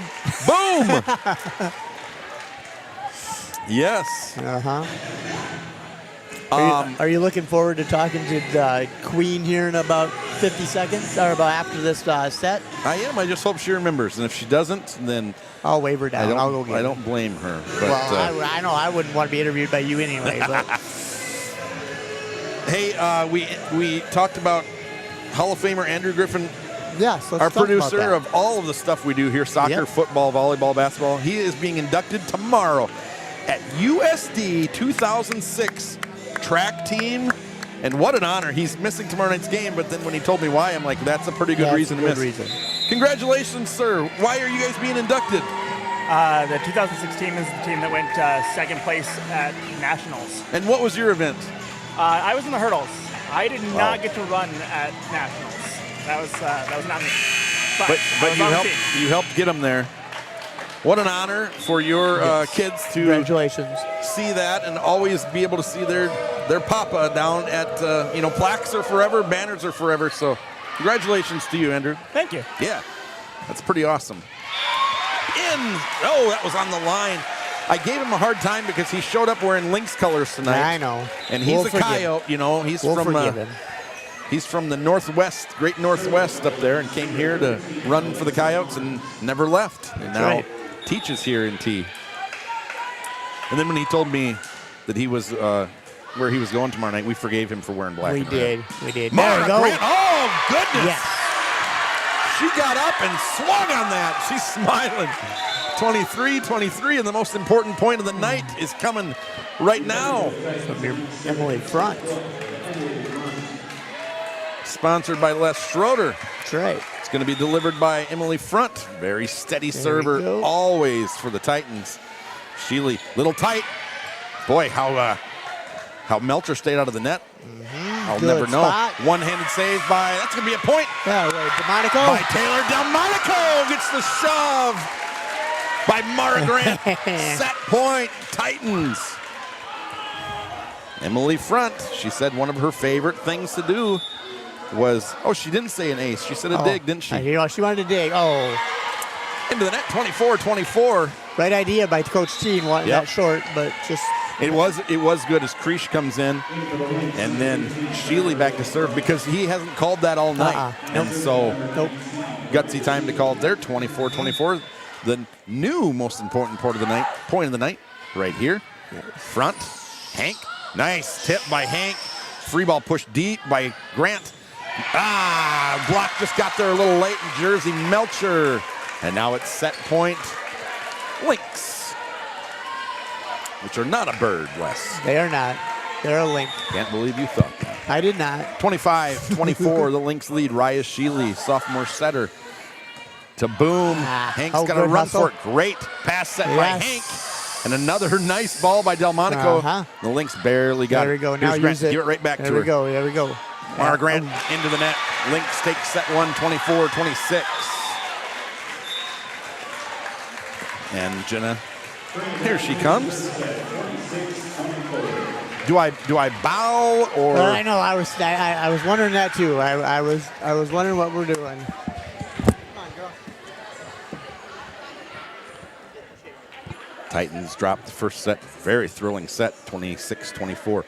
S1: Boom. Yes.
S2: Uh-huh. Are you looking forward to talking to the Queen here in about 50 seconds, or about after this set?
S1: I am. I just hope she remembers, and if she doesn't, then
S2: I'll wave her down. I'll go get her.
S1: I don't blame her. But,
S2: well, I know I wouldn't want to be interviewed by you anyway. But
S1: hey, we talked about Hall of Famer Andrew Griffin.
S2: Yes,
S1: our producer of all of the stuff we do here: soccer, football, volleyball, basketball. He is being inducted tomorrow at USD 2006 track team. And what an honor. He's missing tomorrow night's game, but then when he told me why, I'm like, that's a pretty good reason to miss. Congratulations, sir. Why are you guys being inducted?
S3: The 2006 team is the team that went second place at Nationals.
S1: And what was your event?
S3: I was in the hurdles. I did not get to run at Nationals. That was not me.
S1: But you helped get them there. What an honor for your kids to
S2: Congratulations.
S1: See that and always be able to see their papa down at, plaques are forever, banners are forever. So congratulations to you, Andrew.
S3: Thank you.
S1: Yeah, that's pretty awesome. That was on the line. I gave him a hard time because he showed up wearing Lynx colors tonight.
S2: I know.
S1: And he's a Coyote, he's from the Northwest, Great Northwest up there, and came here to run for the Coyotes and never left. And now teaches here in T. And then when he told me that he was where he was going tomorrow night, we forgave him for wearing black.
S2: We did.
S1: Mara Grant. Oh, goodness.
S2: Yes.
S1: She got up and swung on that. She's smiling. 23-23, and the most important point of the night is coming right now.
S2: Emily Front.
S1: Sponsored by Les Schroeder.
S2: That's right.
S1: It's going to be delivered by Emily Front. Very steady server, always for the Titans. Sheely, little tight. Boy, how Melcher stayed out of the net. I'll never know. One-handed save by, that's going to be a point.
S2: Yeah, Delmonico.
S1: By Taylor Delmonico gets the shove by Mara Grant. Set point, Titans. Emily Front, she said one of her favorite things to do was, she didn't say an ace. She said a dig, didn't she?
S2: She wanted to dig.
S1: Into the net, 24-24.
S2: Right idea by Coach Teen, wanting that short, but just
S1: It was good as Kreesh comes in, and then Sheely back to serve because he hasn't called that all night. And so gutsy time to call their 24-24. The new most important point of the night, right here. Front, Hank. Nice tip by Hank. Free ball pushed deep by Grant. Block just got there a little late, and Jersey Melcher. And now it's set point Lynx, which are not a bird, Les.
S2: They are not. They're a link.
S1: Can't believe you thought that.
S2: I did not.
S1: 25-24, the Lynx lead. Raya Sheely, sophomore setter. To Boom. Hank's got a run for it. Great pass set by Hank. And another nice ball by Delmonico. The Lynx barely got it.
S2: There we go. Now
S1: Grant.
S2: use it.
S1: Give it right back to her.
S2: There we go.
S1: Mara Grant into the net. Lynx takes set one, 24-26. And Jenna, here she comes. Do I bow or?
S2: Well, I know. I was wondering that too. I was wondering what we're doing.
S1: Titans dropped the first set. Very thrilling set, 26-24.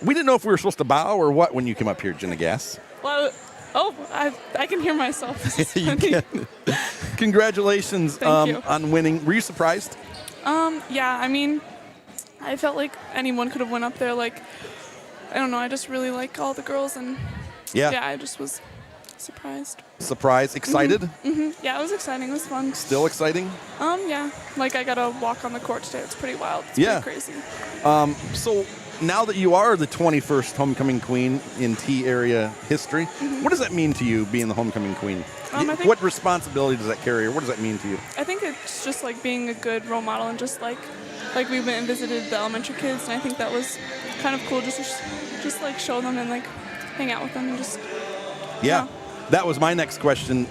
S1: We didn't know if we were supposed to bow or what when you came up here, Jenna Gass.
S5: Well, I can hear myself.
S1: You can. Congratulations on winning. Were you surprised?
S5: Yeah, I mean, I felt like anyone could have went up there. Like, I don't know, I just really like all the girls, and yeah I just was surprised.
S1: Surprised? Excited?
S5: Mm-hmm. Yeah, it was exciting. It was fun.
S1: Still exciting?
S5: Yeah. Like, I got to walk on the court today. It's pretty wild. It's pretty crazy.
S1: So now that you are the 21st homecoming queen in T area history, what does that mean to you, being the homecoming queen? What responsibility does that carry, or what does that mean to you?
S5: I think it's just like being a good role model, and just like we went and visited the elementary kids, and I think that was kind of cool, just like show them and like hang out with them and just.
S1: Yeah. That was my next question.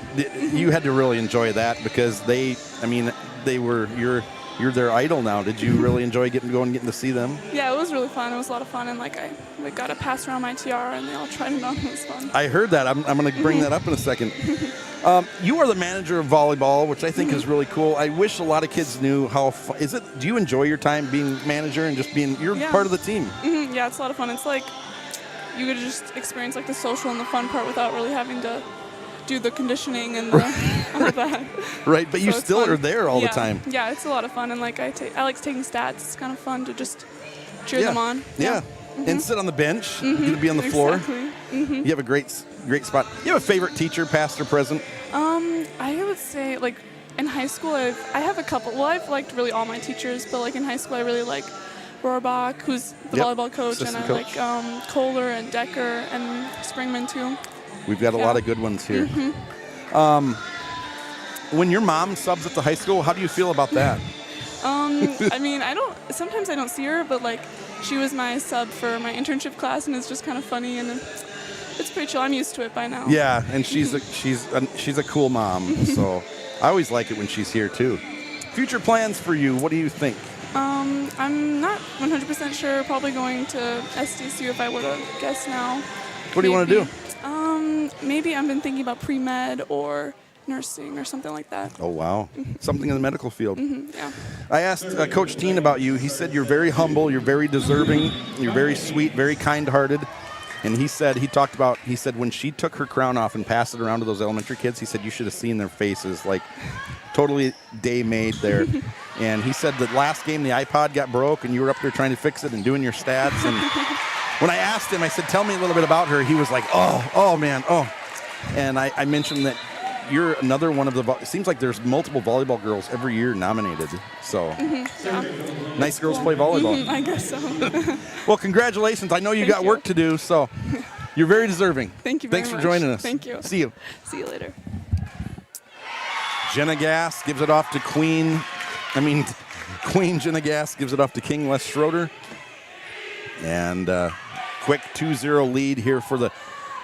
S1: You had to really enjoy that because you're their idol now. Did you really enjoy getting to see them? Yeah,
S5: it was really fun. It was a lot of fun, and like I got to pass around my tiara, and they all tried it on. It was fun.
S1: I heard that. I'm going to bring that up in a second. You are the manager of volleyball, which I think is really cool. I wish a lot of kids knew how fun is it. Do you enjoy your time being manager and just you're part of the team?
S5: Yeah, it's a lot of fun. It's like you could just experience like the social and the fun part without really having to do the conditioning and all of that. Right,
S1: but so you still are there all the time.
S5: Yeah, it's a lot of fun, and like I like taking stats. It's kind of fun to just cheer them on.
S1: Yeah. And sit on the bench. You're going to be on the floor. You have a great spot. You have a favorite teacher, past or present?
S5: I would say like in high school I have a couple. Well, I've liked really all my teachers, but like in high school I really like Rohrbach, who's the volleyball coach,
S1: assistant
S5: and I
S1: coach.
S5: like Kohler and Decker and Springman too.
S1: We've got a lot of good ones here. When your mom subs at the high school, how do you feel about that?
S5: I mean, sometimes I don't see her, but like she was my sub for my internship class, and it's just kind of funny, and it's pretty chill. I'm used to it by now.
S1: Yeah, and she's a cool mom, so I always like it when she's here too. Future plans for you, what do you think?
S5: I'm not 100% sure. Probably going to SDSU if I were to guess now.
S1: What do you want to do?
S5: Maybe I've been thinking about pre-med or nursing or something like that.
S1: Oh, wow. Something in the medical field.
S5: Yeah.
S1: I asked Coach Teen about you. He said you're very humble, you're very deserving, you're very sweet, very kind-hearted. And he said when she took her crown off and passed it around to those elementary kids, he said you should have seen their faces, like totally day-made there. And he said the last game the iPod got broke and you were up there trying to fix it and doing your stats. And when I asked him, I said, tell me a little bit about her. He was like, oh, man. And I mentioned that you're another one of it seems like there's multiple volleyball girls every year nominated. So nice girls play volleyball.
S5: I guess so.
S1: Well, congratulations. I know you got work to do, so you're very deserving.
S5: Thank you very much.
S1: Thanks for joining us.
S5: Thank you.
S1: See you.
S5: See you later.
S1: Jenna Gass gives it off to Queen Jenna Gass gives it off to King Les Schroeder. And quick 2-0 lead here for the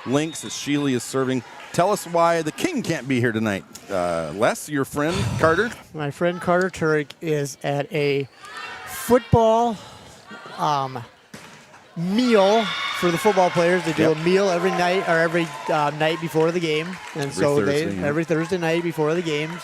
S1: Lynx as Sheely is serving. Tell us why the King can't be here tonight. Les, your friend, Carter?
S2: My friend Carter Turek is at a football meal for the football players. They do a meal every night or every night before the game. And every Thursday night before the games.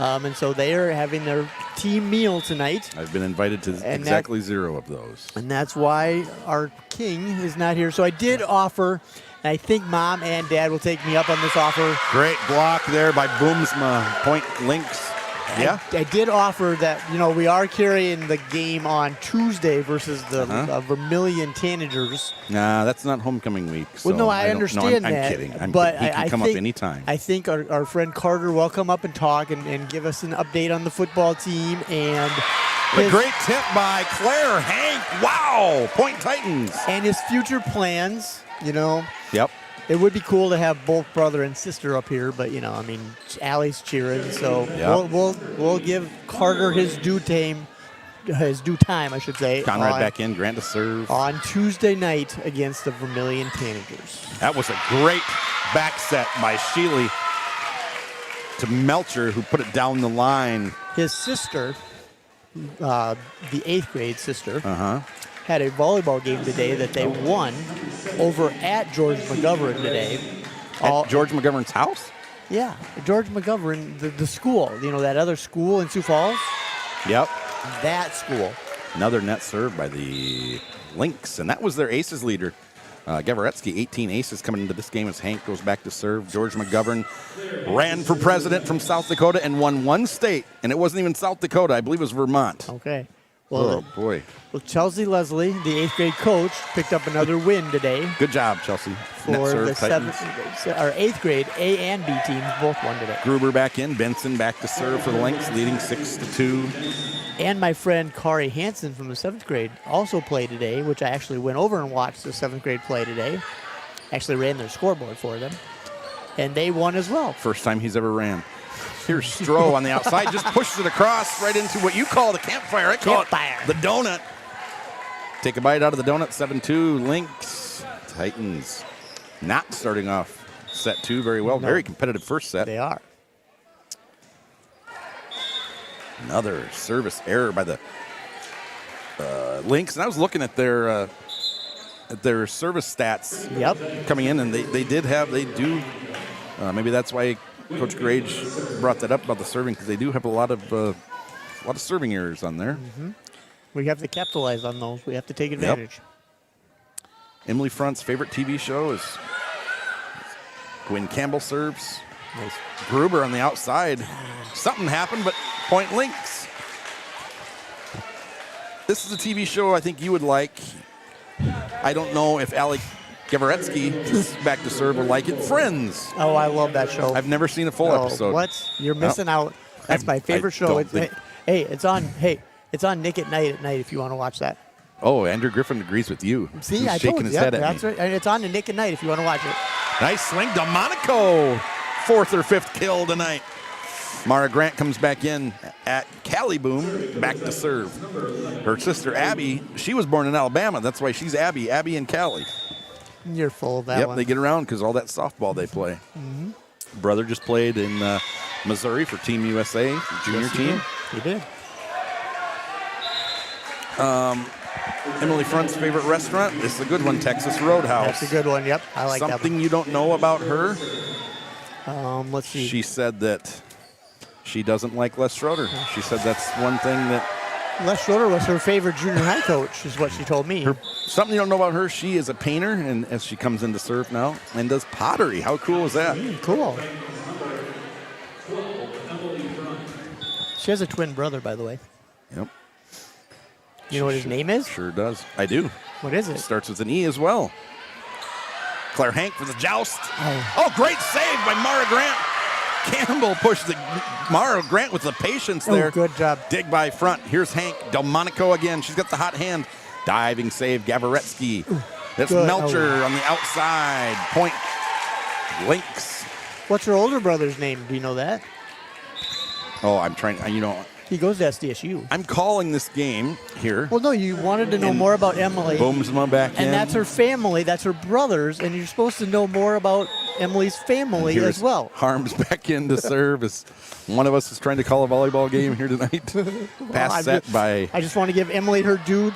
S2: And so they are having their team meal tonight.
S1: I've been invited to
S2: And
S1: exactly 0 of those.
S2: And that's why our king is not here. So I did offer, and I think Mom and Dad will take me up on this offer.
S1: Great block there by Boomsma. Point Lynx. Yeah.
S2: I did offer that, we are carrying the game on Tuesday versus the Vermilion Tanagers.
S1: Nah, that's not homecoming week. So
S2: Well, no, I
S1: don't-
S2: understand
S1: I'm
S2: that.
S1: kidding.
S2: But
S1: he can
S2: I
S1: come
S2: think,
S1: up anytime.
S2: I think our friend Carter will come up and talk and give us an update on the football team. And
S1: A great tip by Claire Hank. Wow. Point Titans.
S2: and his future plans,
S1: Yep.
S2: It would be cool to have both brother and sister up here, but Allie's cheering, so
S1: Yep.
S2: we'll give Carter his due time, I should say.
S1: Conrad back in. Grant to serve.
S2: On Tuesday night against the Vermilion Tanagers.
S1: That was a great back set by Sheely to Melcher, who put it down the line.
S2: His sister, the 8th grade sister,
S1: Uh-huh.
S2: had a volleyball game today that they won over at George McGovern today.
S1: At George McGovern's house?
S2: Yeah, George McGovern, the school, that other school in Sioux Falls,
S1: Yep.
S2: that school.
S1: Another net serve by the Lynx, and that was their aces leader. Gavaretsky, 18 aces coming into this game as Hank goes back to serve. George McGovern ran for president from South Dakota and won one state, and it wasn't even South Dakota. I believe it was Vermont.
S2: Okay.
S1: Oh, boy.
S2: Well, Chelsea Leslie, the 8th grade coach, picked up another win today
S1: Good job, Chelsea. Net
S2: for
S1: serve,
S2: the
S1: Titans.
S2: 8th grade A and B teams. Both won today.
S1: Gruber back in. Benson back to serve for the Lynx, leading 6-2.
S2: And my friend Kari Hansen from the 7th grade also played today, which I actually went over and watched the 7th grade play today. Actually ran their scoreboard for them. And they won as well.
S1: First time he's ever ran. Here's Stroh on the outside, just pushes it across right into what you call the campfire. I call
S2: Campfire.
S1: it the donut. Take a bite out of the donut, 7-2. Lynx, Titans, not starting off set 2 very well.
S2: No.
S1: Very competitive first set.
S2: They are.
S1: Another service error by the Lynx. And I was looking at their service stats
S2: Yep.
S1: coming in, and they do. Maybe that's why Coach Grage brought that up about the serving, because they do have a lot of serving errors on there.
S2: We have to capitalize on those. We have to take advantage.
S1: Emily Front's favorite TV show is Gwen Campbell serves.
S2: Nice.
S1: Gruber on the outside. Something happened, but point Lynx. This is a TV show I think you would like. I don't know if Allie Gavaretsky is back to serve would like it. Friends.
S2: Oh, I love that show.
S1: I've never seen a full
S2: Oh,
S1: episode.
S2: What? You're missing out. That's my favorite
S1: I
S2: show.
S1: don't
S2: It's,
S1: think-
S2: it's on. Hey, it's on Nick at night if you want to watch that.
S1: Oh, Andrew Griffin agrees with you.
S2: See,
S1: He's
S2: I
S1: shaking
S2: told
S1: his
S2: you.
S1: head
S2: Yeah,
S1: at
S2: that's
S1: me.
S2: right. And it's on the Nick at night if you want to watch it.
S1: Nice swing. Delmonico, 4th or 5th kill tonight. Mara Grant comes back in at Callie Boom, back to serve. Her sister Abby, she was born in Alabama. That's why she's Abby. Abby and Callie.
S2: You're full of that
S1: Yep,
S2: one.
S1: they get around because all that softball they play. Brother just played in Missouri for Team USA, junior
S2: Yes,
S1: team.
S2: He did.
S1: Emily Front's favorite restaurant. This is a good one, Texas Roadhouse.
S2: That's a good one. Yep, I like
S1: Something you don't know about her.
S2: that one. Let's see.
S1: She said that she doesn't like Les Schroeder. She said that's one thing that
S2: Les Schroeder was her favorite junior high coach, is what she told me.
S1: something you don't know about her. She is a painter, and as she comes in to serve now, and does pottery. How cool is that?
S2: Cool. She has a twin brother, by the way.
S1: Yep,
S2: You know what his name is?
S1: sure does. I do.
S2: What is it?
S1: Starts with an E as well. Claire Hank for the joust.
S2: Oh.
S1: Oh, great save by Mara Grant. Campbell pushed the Mara Grant with the patience there.
S2: Oh, good job.
S1: Dig by front. Here's Hank. Delmonico again. She's got the hot hand. Diving save. Gavaretsky. That's
S2: good.
S1: Melcher
S2: Oh.
S1: on the outside. Point Lynx.
S2: What's her older brother's name? Do you know that?
S1: Oh, I'm trying.
S2: He goes to SDSU.
S1: I'm calling this game here.
S2: Well, no, you wanted to know
S1: And
S2: more about Emily.
S1: Boomsma back in.
S2: And that's her family. That's her brothers. And you're supposed to know more about Emily's family
S1: Here's
S2: as well.
S1: Harms back in to serve as one of us is trying to call a volleyball game here tonight. Pass
S2: I'm
S1: set
S2: just-
S1: by
S2: I just want to give Emily her due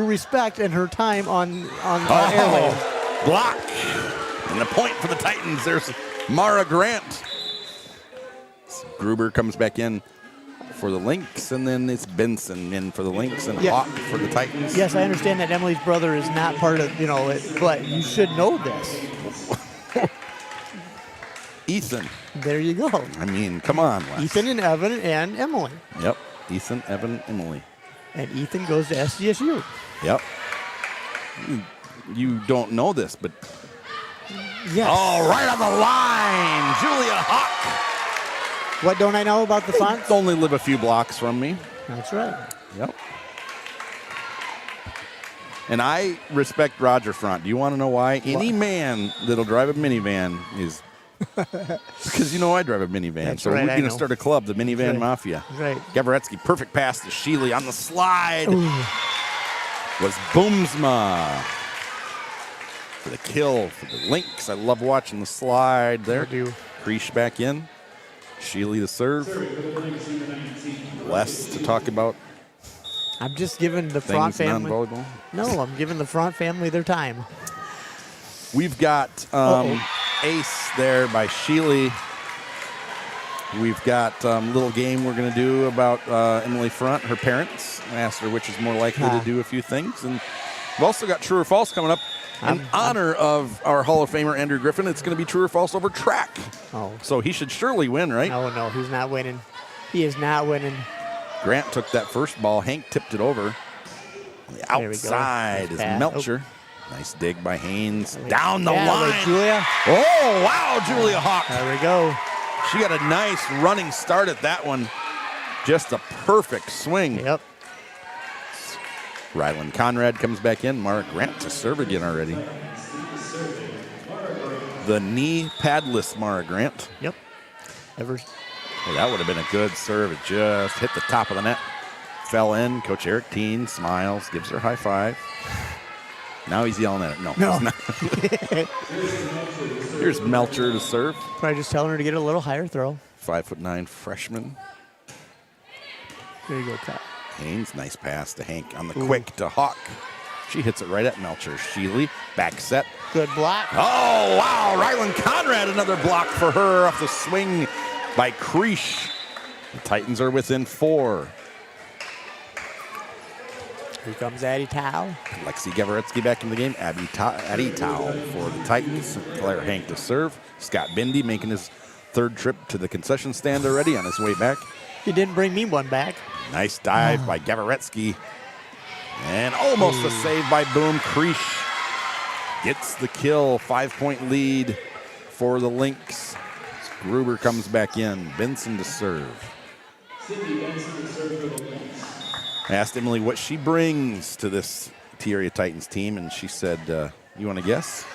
S2: respect and her time on airwaves.
S1: block. And the point for the Titans. There's Mara Grant. Gruber comes back in for the Lynx, and then it's Benson in for the Lynx and
S2: Yeah.
S1: Hawk for the Titans.
S2: Yes, I understand that Emily's brother is not part of, but you should know this.
S1: Ethan.
S2: There you go.
S1: I mean, come on, Wes.
S2: Ethan and Evan and Emily.
S1: Yep. Ethan, Evan, Emily.
S2: And Ethan goes to SDSU.
S1: Yep. You don't know this, but
S2: Yes.
S1: oh, right on the line, Julia Hawk.
S2: What don't I know about the fonts?
S1: Only live a few blocks from me.
S2: That's right.
S1: Yep. And I respect Roger Front. Do you want to know why? Any man that'll drive a minivan is because I drive a minivan.
S2: That's
S1: so
S2: right,
S1: we're
S2: I
S1: going to
S2: know.
S1: start a club, the Minivan
S2: right.
S1: Mafia.
S2: Right.
S1: Gavretsky, perfect pass to Sheely on the slide. Was Boomsma for the kill for the Lynx. I love watching the slide there.
S2: I do.
S1: Creesh back in. Sheely to serve. Less to talk about
S2: I'm just giving the Front
S1: things
S2: family.
S1: non-volleyball.
S2: No, I'm giving the Front family their time.
S1: We've got ace there by Sheely. We've got a little game we're going to do about Emily Front, her parents. I asked her which is more likely to do a few things. And we've also got True or False coming up. In honor of our Hall of Famer, Andrew Griffin, it's going to be True or False over track.
S2: Oh.
S1: So he should surely win, right?
S2: No, he's not winning. He is not winning.
S1: Grant took that first ball. Hank tipped it over. On the
S2: There we go.
S1: outside
S2: Nice
S1: is
S2: pass.
S1: Melcher. Nice dig by Haynes. Down the
S2: Yeah,
S1: line.
S2: wait, Julia.
S1: Oh, wow, Julia Hawk.
S2: There we go.
S1: She got a nice running start at that one. Just a perfect swing.
S2: Yep.
S1: Ryland Conrad comes back in. Mara Grant to serve again already. The knee padless Mara Grant.
S2: Yep.
S1: Hey, that would have been a good serve. It just hit the top of the net. Fell in. Coach Eric Teen smiles, gives her a high five. Now he's yelling at her. No.
S2: No.
S1: He's not. Here's Melcher to serve.
S2: Probably just telling her to get a little higher throw.
S1: 5'9" freshman.
S2: There you go, Kat.
S1: Haynes, nice pass to Hank on the quick to Hawk. She hits it right at Melcher. Sheely, back set.
S2: Good block.
S1: Oh, wow. Ryland Conrad, another block for her off the swing by Creesh. The Titans are within 4.
S2: Here comes Addie Tao.
S1: Lexi Gavretsky back in the game. Addie Tao for the Titans. Claire Hank to serve. Scott Bindi making his third trip to the concession stand already on his way back.
S2: He didn't bring me one back.
S1: Nice dive by Gavretsky. And almost a save by Boom. Creesh gets the kill. 5-point lead for the Lynx. Gruber comes back in. Benson to serve. I asked Emily what she brings to this T-Area Titans team, and she said, you want to guess?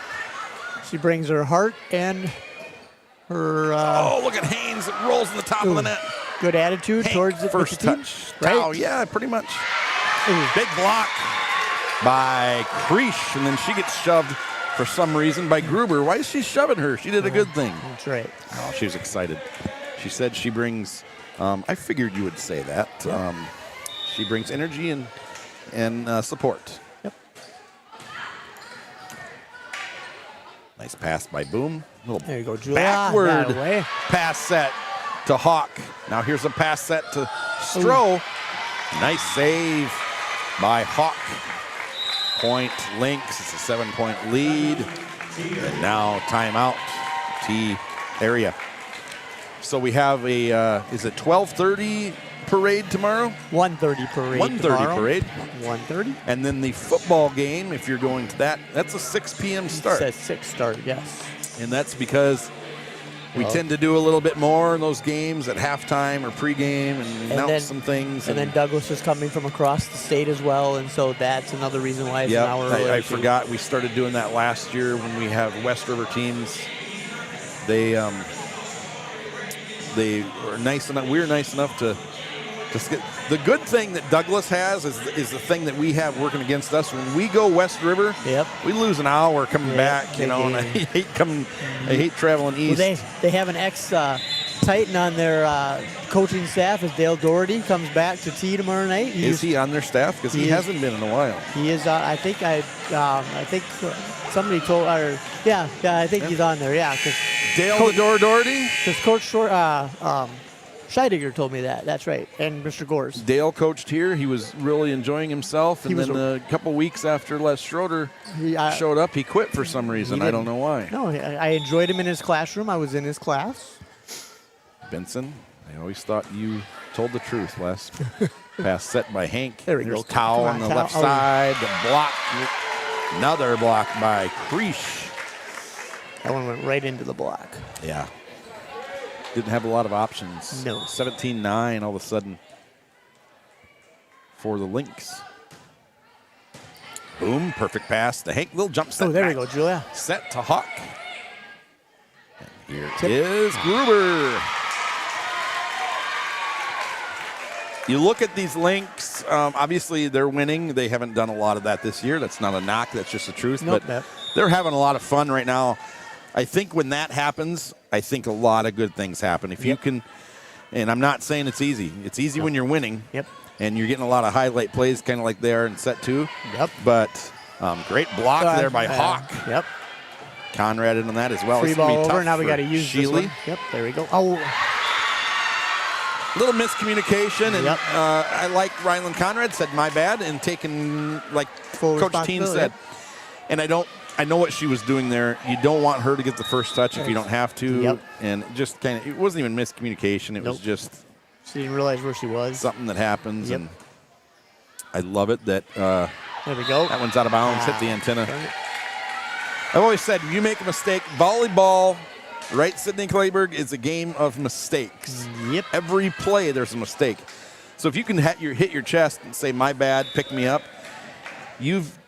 S2: She brings her heart and her
S1: Oh, look at Haynes. It rolls in the top of the net.
S2: good attitude
S1: Hank,
S2: towards the
S1: first
S2: team.
S1: touch.
S2: Right?
S1: Oh, yeah, pretty much.
S2: Ooh.
S1: Big block by Creesh, and then she gets shoved for some reason by Gruber. Why is she shoving her? She did a good thing.
S2: That's right.
S1: Oh, she was excited. She said she brings, I figured you would say that. She brings energy and support.
S2: Yep.
S1: Nice pass by Boom. Little
S2: There you go, Julia.
S1: backward
S2: That way.
S1: pass set to Hawk. Now here's a pass set to Stroh. Nice save by Hawk. Point Lynx. It's a 7-point lead. And now timeout. T area. So we have a, is it 12:30 parade tomorrow?
S2: 1:30 parade.
S1: 1:30
S2: tomorrow.
S1: parade.
S2: 1:30.
S1: And then the football game, if you're going to that, that's a 6 p.m. start.
S2: Says 6 start, yes.
S1: And that's because we tend to do a little bit more in those games at halftime or pregame and announce
S2: then-
S1: some things.
S2: And then Douglas is coming from across the state as well, and so that's another reason why it's an hour earlier.
S1: I
S2: too.
S1: forgot we started doing that last year when we have West River teams. They were nice enough. We were nice enough to just get. The good thing that Douglas has is the thing that we have working against us. When we go West River,
S2: Yep.
S1: we lose an hour coming back. You
S2: they
S1: know, and I
S2: do.
S1: hate traveling
S2: Well,
S1: east.
S2: they have an ex-Titan on their coaching staff as Dale Doherty comes back to T tomorrow night.
S1: Is he on their staff? Because he
S2: He is.
S1: hasn't been in a while.
S2: He is. I think somebody told. I think he's on there. Yeah, because
S1: Dale the Doherty.
S2: Coach Short, Scheidegger told me that. That's right. And Mr. Gores.
S1: Dale coached here. He was really enjoying himself. And then a couple weeks after Les Schroeder showed up, he quit for some reason. I don't know why.
S2: No, I enjoyed him in his classroom. I was in his class.
S1: Benson, I always thought you told the truth. Last pass set by Hank.
S2: There we
S1: There's
S2: go.
S1: Towel on the left side. The block. Another block by Creesh.
S2: That one went right into the block.
S1: Yeah. Didn't have a lot of options.
S2: No.
S1: 17-9 all of a sudden for the Lynx. Boom, perfect pass to Hank. Little jump set.
S2: Oh, there
S1: back.
S2: we go, Julia.
S1: Set to Hawk. And here is Gruber. You look at these Lynx, obviously they're winning. They haven't done a lot of that this year. That's not a knock. That's just the truth.
S2: Nope,
S1: but they're having a lot of fun right now. I think when that happens, I think a lot of good things happen. If you can, and I'm not saying it's easy. It's easy when you're winning.
S2: Yep.
S1: And you're getting a lot of highlight plays, kind of like there in set 2.
S2: Yep.
S1: But great block there by Hawk.
S2: Yep.
S1: Conrad in on that as well.
S2: Free
S1: It's gonna
S2: ball
S1: be
S2: over.
S1: tough
S2: Now we
S1: for
S2: got to use
S1: Sheely.
S2: this one. Yep. There we go. Oh.
S1: Little miscommunication, and I like Ryland Conrad said my bad and taking, like
S2: Full
S1: Coach Teen said. And I know what she was doing there. You don't want her to get the first touch if you don't have to.
S2: Yep.
S1: And just kind of, it wasn't even miscommunication. It was just
S2: she didn't realize where she was.
S1: something that happens.
S2: Yep.
S1: And I love it that
S2: there we go.
S1: that one's out of bounds, hit the antenna. I've always said, if you make a mistake, volleyball, right, Sidney Clayburgh, is a game of mistakes.
S2: Yep.
S1: Every play, there's a mistake. So if you can hit your chest and say, my bad, pick me up, you've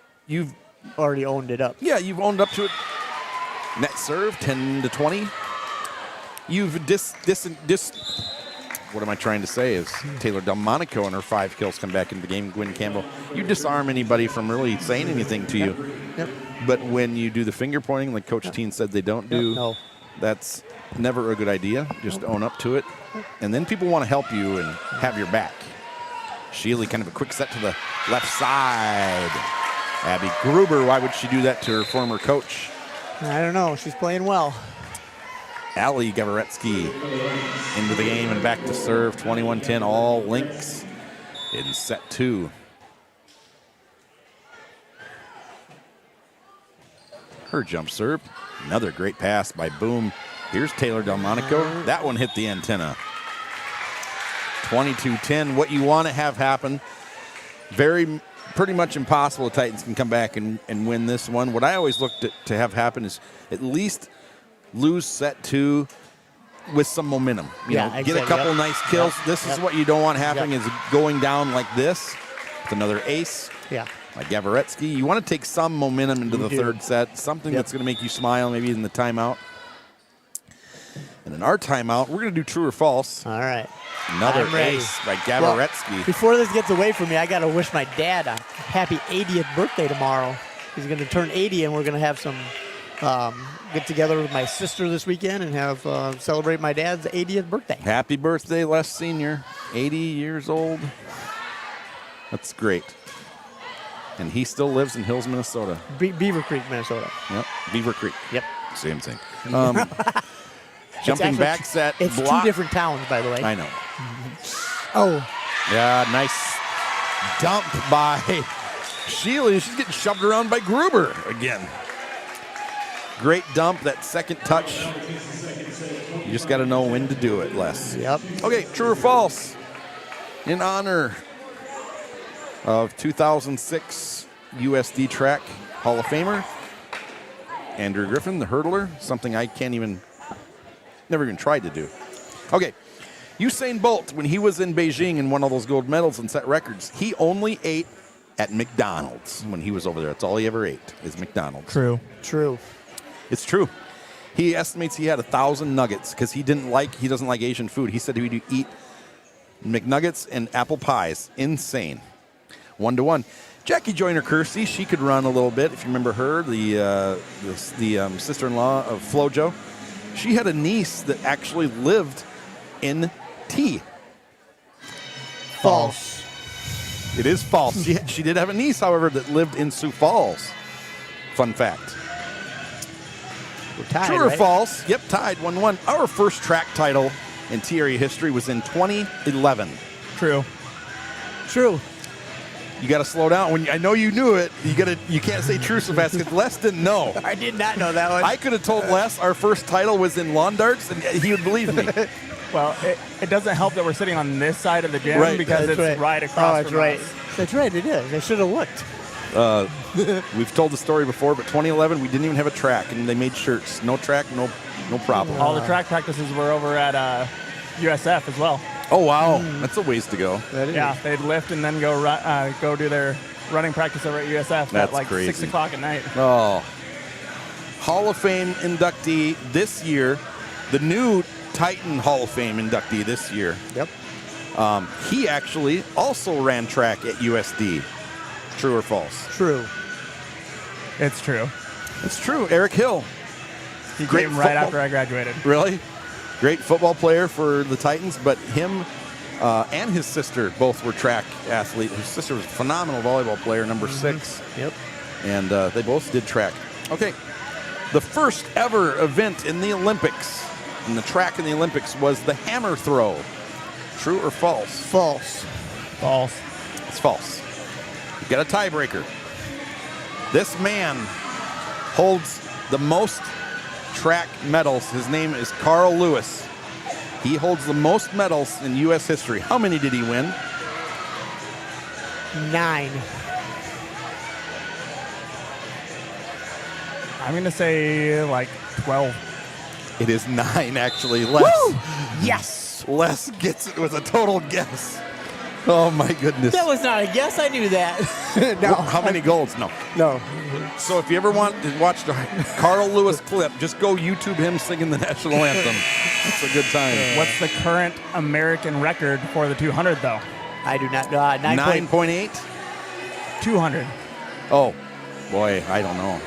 S2: Already owned it up.
S1: yeah, you've owned up to it. Net serve, 10-20. You've what am I trying to say is Taylor Delmonico and her 5 kills come back into the game. Gwen Campbell, you disarm anybody from really saying anything to you.
S2: Yep.
S1: But when you do the finger pointing, like Coach Teen said they don't do,
S2: No.
S1: that's never a good idea. Just own up to it. And then people want to help you and have your back. Sheely, kind of a quick set to the left side. Abby Gruber, why would she do that to her former coach?
S2: I don't know. She's playing well.
S1: Ali Gavaretsky into the game and back to serve. 21-10, all Lynx in set 2. Her jump serve. Another great pass by Boom. Here's Taylor Delmonico. That one hit the antenna. 22-10. What you want to have happen, pretty much impossible the Titans can come back and win this one. What I always look to have happen is at least lose set 2 with some momentum. You know, get a couple nice kills. This is what you don't want happening is going down like this with another ace.
S2: Yeah.
S1: Like Gavaretsky. You want to take some momentum into the third set, something that's going to make you smile maybe in the timeout. And in our timeout, we're going to do true or false.
S2: All right.
S1: Another ace by Gavaretsky.
S2: Well, before this gets away from me, I got to wish my dad a happy 80th birthday tomorrow. He's going to turn 80, and we're going to have some get together with my sister this weekend and have celebrate my dad's 80th birthday.
S1: Happy birthday, Les Sr. 80 years old. That's great. And he still lives in Hills, Minnesota.
S2: Beaver Creek, Minnesota.
S1: Yep, Beaver Creek.
S2: Yep.
S1: Same thing. Jumping back set.
S2: It's
S1: block.
S2: 2 different towns, by the way.
S1: I know.
S2: Oh.
S1: Yeah, nice dump by Sheely. She's getting shoved around by Gruber again. Great dump, that second touch. You just got to know when to do it, Les.
S2: Yep.
S1: Okay, true or false? In honor of 2006 USD Track Hall of Famer, Andrew Griffin, the hurdler, something I never even tried to do. Okay, Usain Bolt, when he was in Beijing and won all those gold medals and set records, he only ate at McDonald's when he was over there. That's all he ever ate is McDonald's.
S2: True.
S1: It's true. He estimates he had 1,000 nuggets because he doesn't like Asian food. He said he would eat McNuggets and apple pies. Insane. 1-1. Jackie Joyner-Kersey, she could run a little bit. If you remember her, the sister-in-law of FloJo. She had a niece that actually lived in T.
S2: False.
S1: It is false. She did have a niece, however, that lived in Sioux Falls. Fun fact.
S2: We're tied,
S1: True or
S2: right?
S1: false? Yep, tied 1-1. Our first track title in T-area history was in 2011.
S3: True.
S2: True.
S1: You got to slow down. I know you knew it. You can't say true so fast because Les didn't know.
S2: I did not know that one.
S1: I could have told Les our first title was in lawn darts, and he would believe me.
S3: Well, it doesn't help that we're sitting on this side of the gym
S1: Right.
S3: because
S2: That's
S3: it's right across
S2: that's
S3: from
S2: right.
S3: us.
S2: That's right, it is. I should have looked.
S1: We've told the story before, but 2011 we didn't even have a track, and they made shirts. No track, no problem.
S3: All the track practices were over at USF as well.
S1: Oh wow, that's a ways to go.
S2: That is.
S3: Yeah, they'd lift and then go do their running practice over at USF
S1: That's
S3: at like
S1: crazy.
S3: 6 o'clock at night.
S1: Oh, Hall of Fame inductee this year, the new Titan Hall of Fame inductee this year.
S2: Yep.
S1: He actually also ran track at USD. True or false?
S2: True.
S3: It's true.
S1: It's true. Eric Hill.
S3: He
S1: Great
S3: came right
S1: football-
S3: after I graduated.
S1: Really? Great football player for the Titans, but him and his sister both were track athletes. His sister was a phenomenal volleyball player, number 6.
S2: Yep.
S1: And they both did track. Okay. The first ever event in the Olympics, in the track in the Olympics, was the hammer throw. True or false?
S2: False.
S3: False.
S1: It's false. You got a tiebreaker. This man holds the most track medals. His name is Carl Lewis. He holds the most medals in U.S. history. How many did he win?
S2: 9.
S3: I'm going to say like 12.
S1: It is 9, actually. Les.
S2: Yes.
S1: Les gets it with a total guess. Oh, my goodness.
S2: That was not a guess. I knew that. No.
S1: How many golds? No.
S2: No.
S1: So if you ever want to watch the Carl Lewis clip, just go YouTube him singing the national anthem. It's a good time.
S3: What's the current American record for the 200 though?
S2: I do not know. 9.
S1: 9.8?
S3: 200.
S1: Oh, boy, I don't know.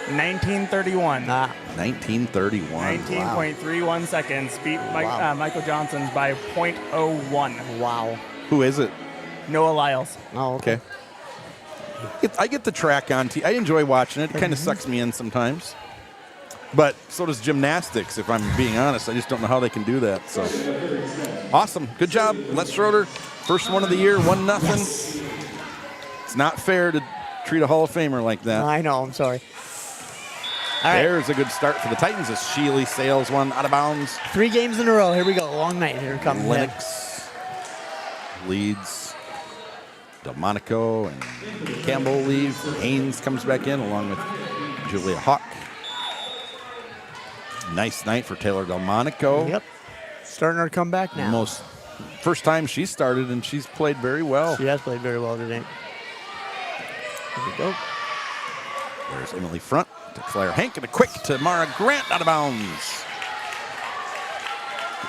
S3: 1931.
S1: 1931.
S3: 19.31 seconds. Beat
S2: Wow.
S3: Michael Johnson's by 0.01.
S2: Wow.
S1: Who is it?
S3: Noah Lyles.
S2: Oh, okay.
S1: Okay. I get the track on TV. I enjoy watching it. It kind of sucks me in sometimes. But so does gymnastics, if I'm being honest. I just don't know how they can do that. So awesome. Good job, Les Schroeder. First one of the year, 1-0.
S2: Yes.
S1: It's not fair to treat a Hall of Famer like that.
S2: I know. I'm sorry. All right.
S1: There's a good start for the Titans as Sheely sails one out of bounds.
S2: 3 games in a row. Here we go. Long night. Here comes
S1: Lennox leads. Delmonico and Campbell leave. Haynes comes back in along with Julia Hawk. Nice night for Taylor Delmonico.
S2: Yep. Starting her comeback now.
S1: First time she started, and she's played very well.
S2: She has played very well today. Here we go.
S1: There's Emily Front to Claire Hank, and a quick to Mara Grant out of bounds.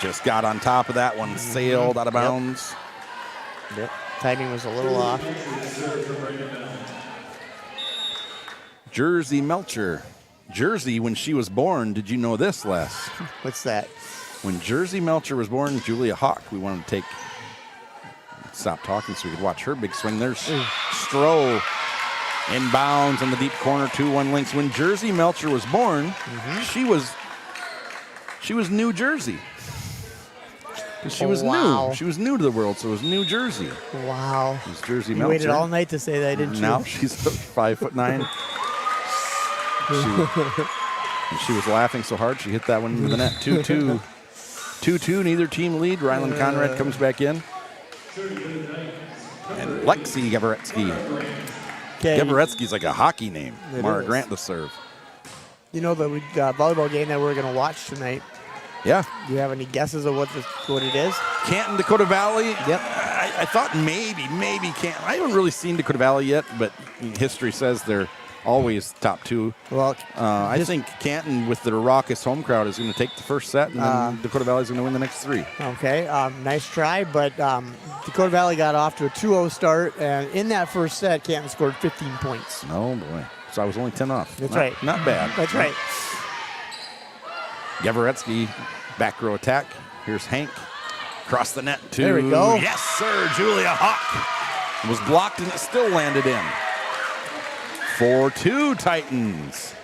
S1: Just got on top of that one, sailed out of bounds.
S2: Yep. Timing was a little off.
S1: Jersey Melcher. Jersey, when she was born, did you know this, Les?
S2: What's that?
S1: When Jersey Melcher was born, Julia Hawk, we wanted to stop talking so we could watch her big swing. There's Stroh inbounds on the deep corner, 2-1 links. When Jersey Melcher was born, she was New Jersey. 'Cause she was
S2: wow.
S1: new. She was new to the world, so it was New Jersey.
S2: Wow.
S1: It was Jersey
S2: You
S1: Melcher.
S2: waited all night to say that, didn't you?
S1: Now she's 5'9". She was laughing so hard she hit that one into the net. 2-2. 2-2, neither team lead. Rylan Conrad comes back in. And Lexi Gavaretsky.
S2: Okay.
S1: Gavaretsky's like a hockey name.
S2: It
S1: Mara
S2: is.
S1: Grant the serve.
S2: You know the volleyball game that we're going to watch tonight.
S1: Yeah.
S2: Do you have any guesses of what it is?
S1: Canton, Dakota Valley.
S2: Yep.
S1: I thought maybe Canton. I haven't really seen Dakota Valley yet, but history says they're always top 2.
S2: Well,
S1: I think Canton, with their raucous home crowd, is going to take the first set, and then Dakota Valley's going to win the next 3.
S2: okay. Nice try, but Dakota Valley got off to a 2-0 start, and in that first set, Canton scored 15 points.
S1: Oh, boy. So I was only 10 off.
S2: That's
S1: Not-
S2: right.
S1: Not bad.
S2: That's right.
S1: Gavaretsky, back row attack. Here's Hank. Cross the net to...
S2: There we go.
S1: Yes, sir. Julia Hawk. It was blocked, and it still landed in. 4-2 Titans.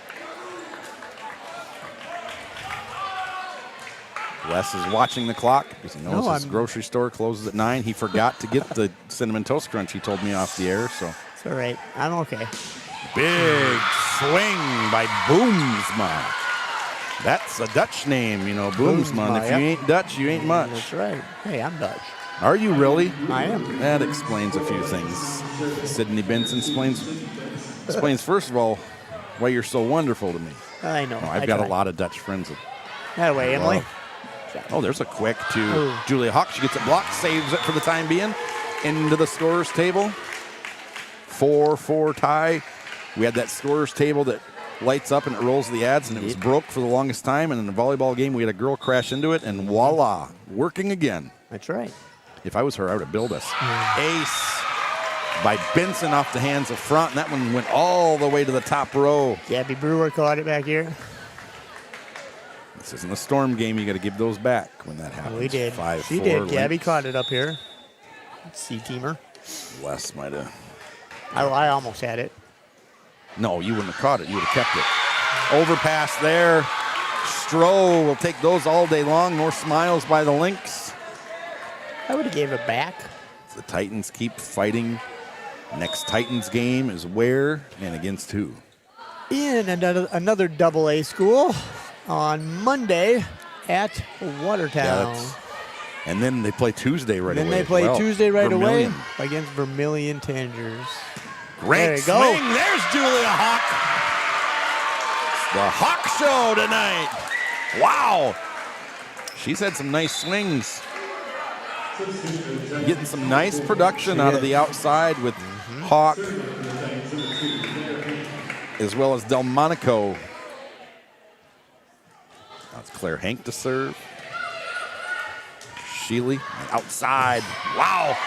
S1: Les is watching the clock because he knows
S2: No,
S1: his grocery store closes at 9. He forgot to get the Cinnamon Toast Crunch he told me off the air. So
S2: It's all right. I'm okay.
S1: big swing by Boomsma. That's a Dutch name, you know, Boomsma.
S2: Boomsma,
S1: If
S2: yep.
S1: you ain't Dutch, you ain't much.
S2: That's right. Hey, I'm Dutch.
S1: Are you really?
S2: I am.
S1: That explains a few things. Sydney Benson explains first of all why you're so wonderful to me.
S2: I know.
S1: Oh, I've got a lot of Dutch friends.
S2: That way, Emily.
S1: Oh, there's a quick to
S2: Ooh.
S1: Julia Hawk. She gets it blocked, saves it for the time being. Into the scorer's table. 4-4 tie. We had that scorer's table that lights up and it rolls the ads, and it was broke for the longest time. And in the volleyball game, we had a girl crash into it, and voila, working again.
S2: That's right.
S1: If I was her, I would have built us. Ace by Benson off the hands of front, and that one went all the way to the top row.
S2: Gabby Brewer caught it back here.
S1: This isn't a Storm game. You got to give those back when that happens.
S2: We did.
S1: 5-4
S2: She did.
S1: Lynx.
S2: Gabby caught it up here. C-teamer.
S1: Les might have.
S2: I almost had it.
S1: No, you wouldn't have caught it. You would have kept it. Overpass there. Stroh will take those all day long. More smiles by the Lynx.
S2: I would have gave it back.
S1: The Titans keep fighting. Next Titans game is where and against who?
S2: In another double-A school on Monday at Watertown.
S1: And then they play Tuesday right
S2: Then
S1: away.
S2: they play
S1: as well.
S2: Tuesday right
S1: Vermilion.
S2: away against Vermilion Tangers.
S1: Great
S2: There you
S1: swing.
S2: go.
S1: There's Julia Hawk. It's the Hawk Show tonight. Wow. She's had some nice swings. Getting some nice production out of the outside with Hawk as well as Delmonico. That's Claire Hank to serve. Sheely outside. Wow.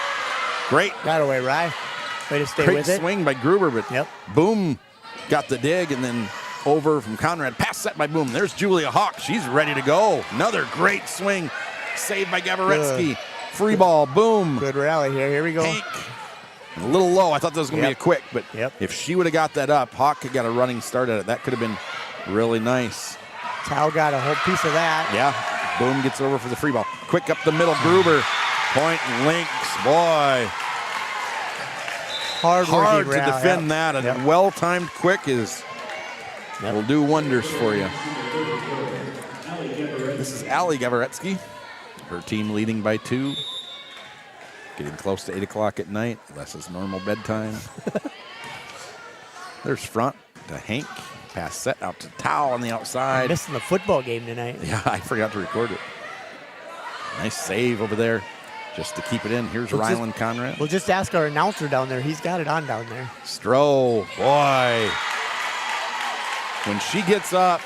S1: Great.
S2: Got away, Rye. Way to stay
S1: Great
S2: with it.
S1: swing by Gruber, but
S2: Yep.
S1: Boom got the dig, and then over from Conrad. Pass set by Boom. There's Julia Hawk. She's ready to go. Another great swing. Saved by Gavaretsky. Free ball. Boom.
S2: Good rally here. Here we go.
S1: Hank. A little low. I thought that was going to be a quick, but if she would have got that up, Hawk could got a running start at it. That could have been really nice.
S2: Tao got a whole piece of that.
S1: Yeah. Boom gets over for the free ball. Quick up the middle. Gruber. Point Lynx. Boy. Hard to defend that. A well-timed quick will do wonders for you. This is Allie Gavaretsky. Her team leading by 2. Getting close to 8 o'clock at night. Les's normal bedtime. There's front to Hank. Pass set out to Tao on the outside.
S2: Missing the football game tonight.
S1: Yeah, I forgot to record it. Nice save over there just to keep it in. Here's Ryland Conrad.
S2: We'll just ask our announcer down there. He's got it on down there.
S1: Stroh, boy. When she gets up,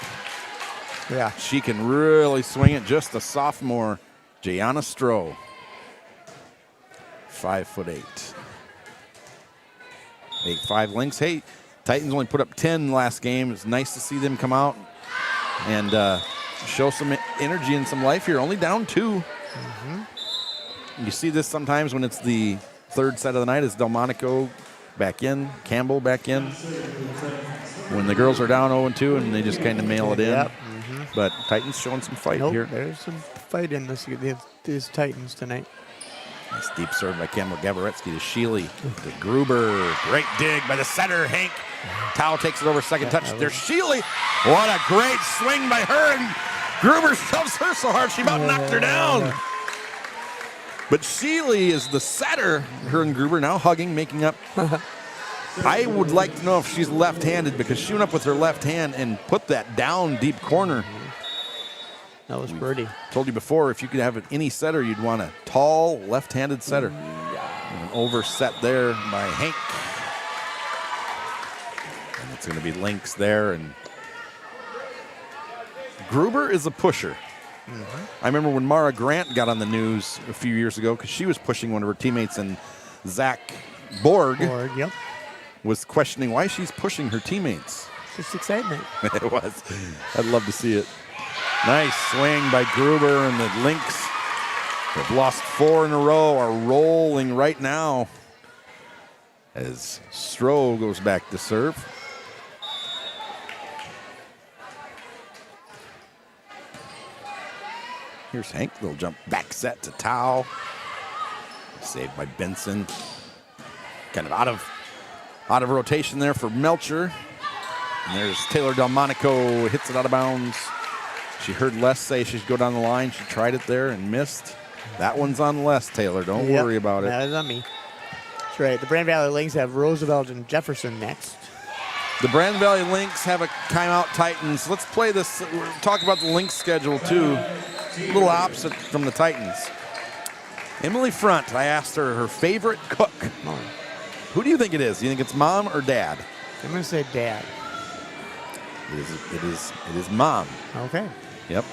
S1: she can really swing it. Just a sophomore, Jayana Stroh. 5'8". 8'5" Lynx. Hey, Titans only put up 10 last game. It's nice to see them come out and show some energy and some life here. Only down 2. You see this sometimes when it's the third set of the night. Is Delmonico back in, Campbell back in. When the girls are down 0-2 and they just kind of mail it in. But Titans showing some fight here.
S2: There's some fight in these Titans tonight.
S1: Nice deep serve by Campbell. Gavaretsky to Sheely. To Gruber. Great dig by the setter, Hank. Tao takes it over second touch. There's Sheely. What a great swing by her. And Gruber shoves her so hard she about knocked her down. But Sheely is the setter. Her and Gruber now hugging, making up. I would like to know if she's left-handed because she went up with her left hand and put that down deep corner.
S2: That was pretty.
S1: Told you before, if you could have any setter, you'd want a tall left-handed setter. An overset there by Hank. And it's going to be Lynx there. And Gruber is a pusher. I remember when Mara Grant got on the news a few years ago because she was pushing one of her teammates, and Zach Borg was questioning why she's pushing her teammates.
S2: Just excitement.
S1: It was. I'd love to see it. Nice swing by Gruber, and the Lynx have lost 4 in a row, are rolling right now as Stroh goes back to serve. Here's Hank. Little jump back set to Tao. Saved by Benson. Kind of out of rotation there for Melcher. And there's Taylor Delmonico, hits it out of bounds. She heard Les say she should go down the line. She tried it there and missed. That one's on Les, Taylor. Don't worry about it.
S2: That is on me. That's right. The Brand Valley Lynx have Roosevelt and Jefferson next.
S1: The Brand Valley Lynx have a timeout Titans. Let's play this. We'll talk about the Lynx schedule, too. A little opposite from the Titans. Emily Front, I asked her favorite cook.
S2: Oh.
S1: Who do you think it is? Do you think it's mom or dad?
S2: I'm going to say dad.
S1: It is mom.
S2: Okay.
S1: Yep.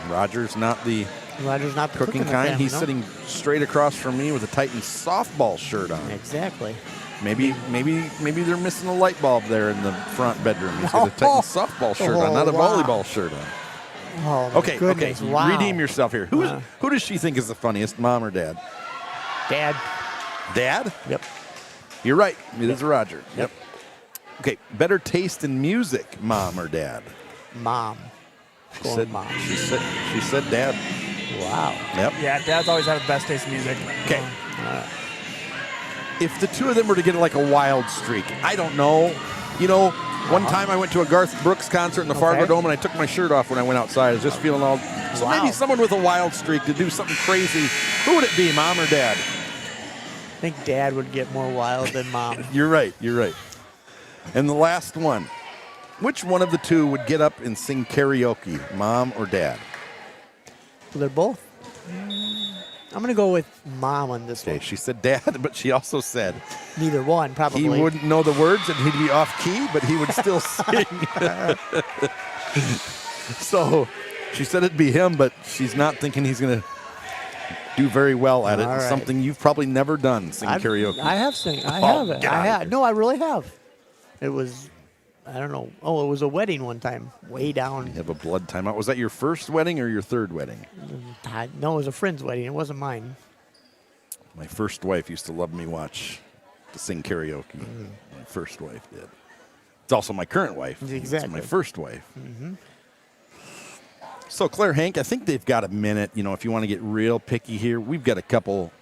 S1: Roger's not the
S2: cook
S1: cooking
S2: in the
S1: kind.
S2: family,
S1: He's
S2: no.
S1: sitting straight across from me with a Titans softball shirt on.
S2: Exactly.
S1: Maybe they're missing a light bulb there in the front bedroom. He's got a Titans softball shirt on, not a
S2: wow.
S1: volleyball shirt on.
S2: Oh, my
S1: Okay,
S2: goodness.
S1: okay.
S2: Wow.
S1: Redeem yourself here. Who does she think is the funniest, mom or dad?
S2: Dad.
S1: Dad?
S2: Yep.
S1: You're right. It is Roger.
S2: Yep.
S1: Okay, better taste in music, mom or dad?
S2: Mom. Going mom.
S1: She said dad.
S2: Wow.
S1: Yep.
S3: Yeah, Dad's always had the best taste in music.
S1: Okay. If the two of them were to get like a wild streak, I don't know. You know, one time I went to a Garth Brooks concert in the Fargo Dome and I took my shirt off when I went outside. I was just feeling all. So
S2: Wow.
S1: maybe someone with a wild streak to do something crazy. Who would it be, mom or dad?
S2: I think Dad would get more wild than Mom.
S1: You're right. You're right. And the last one. Which one of the two would get up and sing karaoke, mom or dad?
S2: Well, they're both. I'm going to go with Mom on this
S1: Okay,
S2: one.
S1: she said dad, but she also said
S2: Neither one, probably.
S1: he wouldn't know the words and he'd be off key, but he would still sing. So she said it'd be him, but she's not thinking he's going to do very well at it.
S2: All
S1: It's
S2: right.
S1: something you've probably never done, sing karaoke.
S2: I have sing. I
S1: Oh,
S2: have it.
S1: get
S2: I
S1: out of
S2: have.
S1: here.
S2: No, I really have. It was, I don't know. Oh, it was a wedding one time, way down.
S1: You have a blood timeout. Was that your first wedding or your third wedding?
S2: No, it was a friend's wedding. It wasn't mine.
S1: My first wife used to love me to sing karaoke. My first wife did. It's also my current wife.
S2: Exactly.
S1: It's my first wife. So, Claire, Hank, I think they've got a minute. You know, if you want to get real picky here, we've got a couple,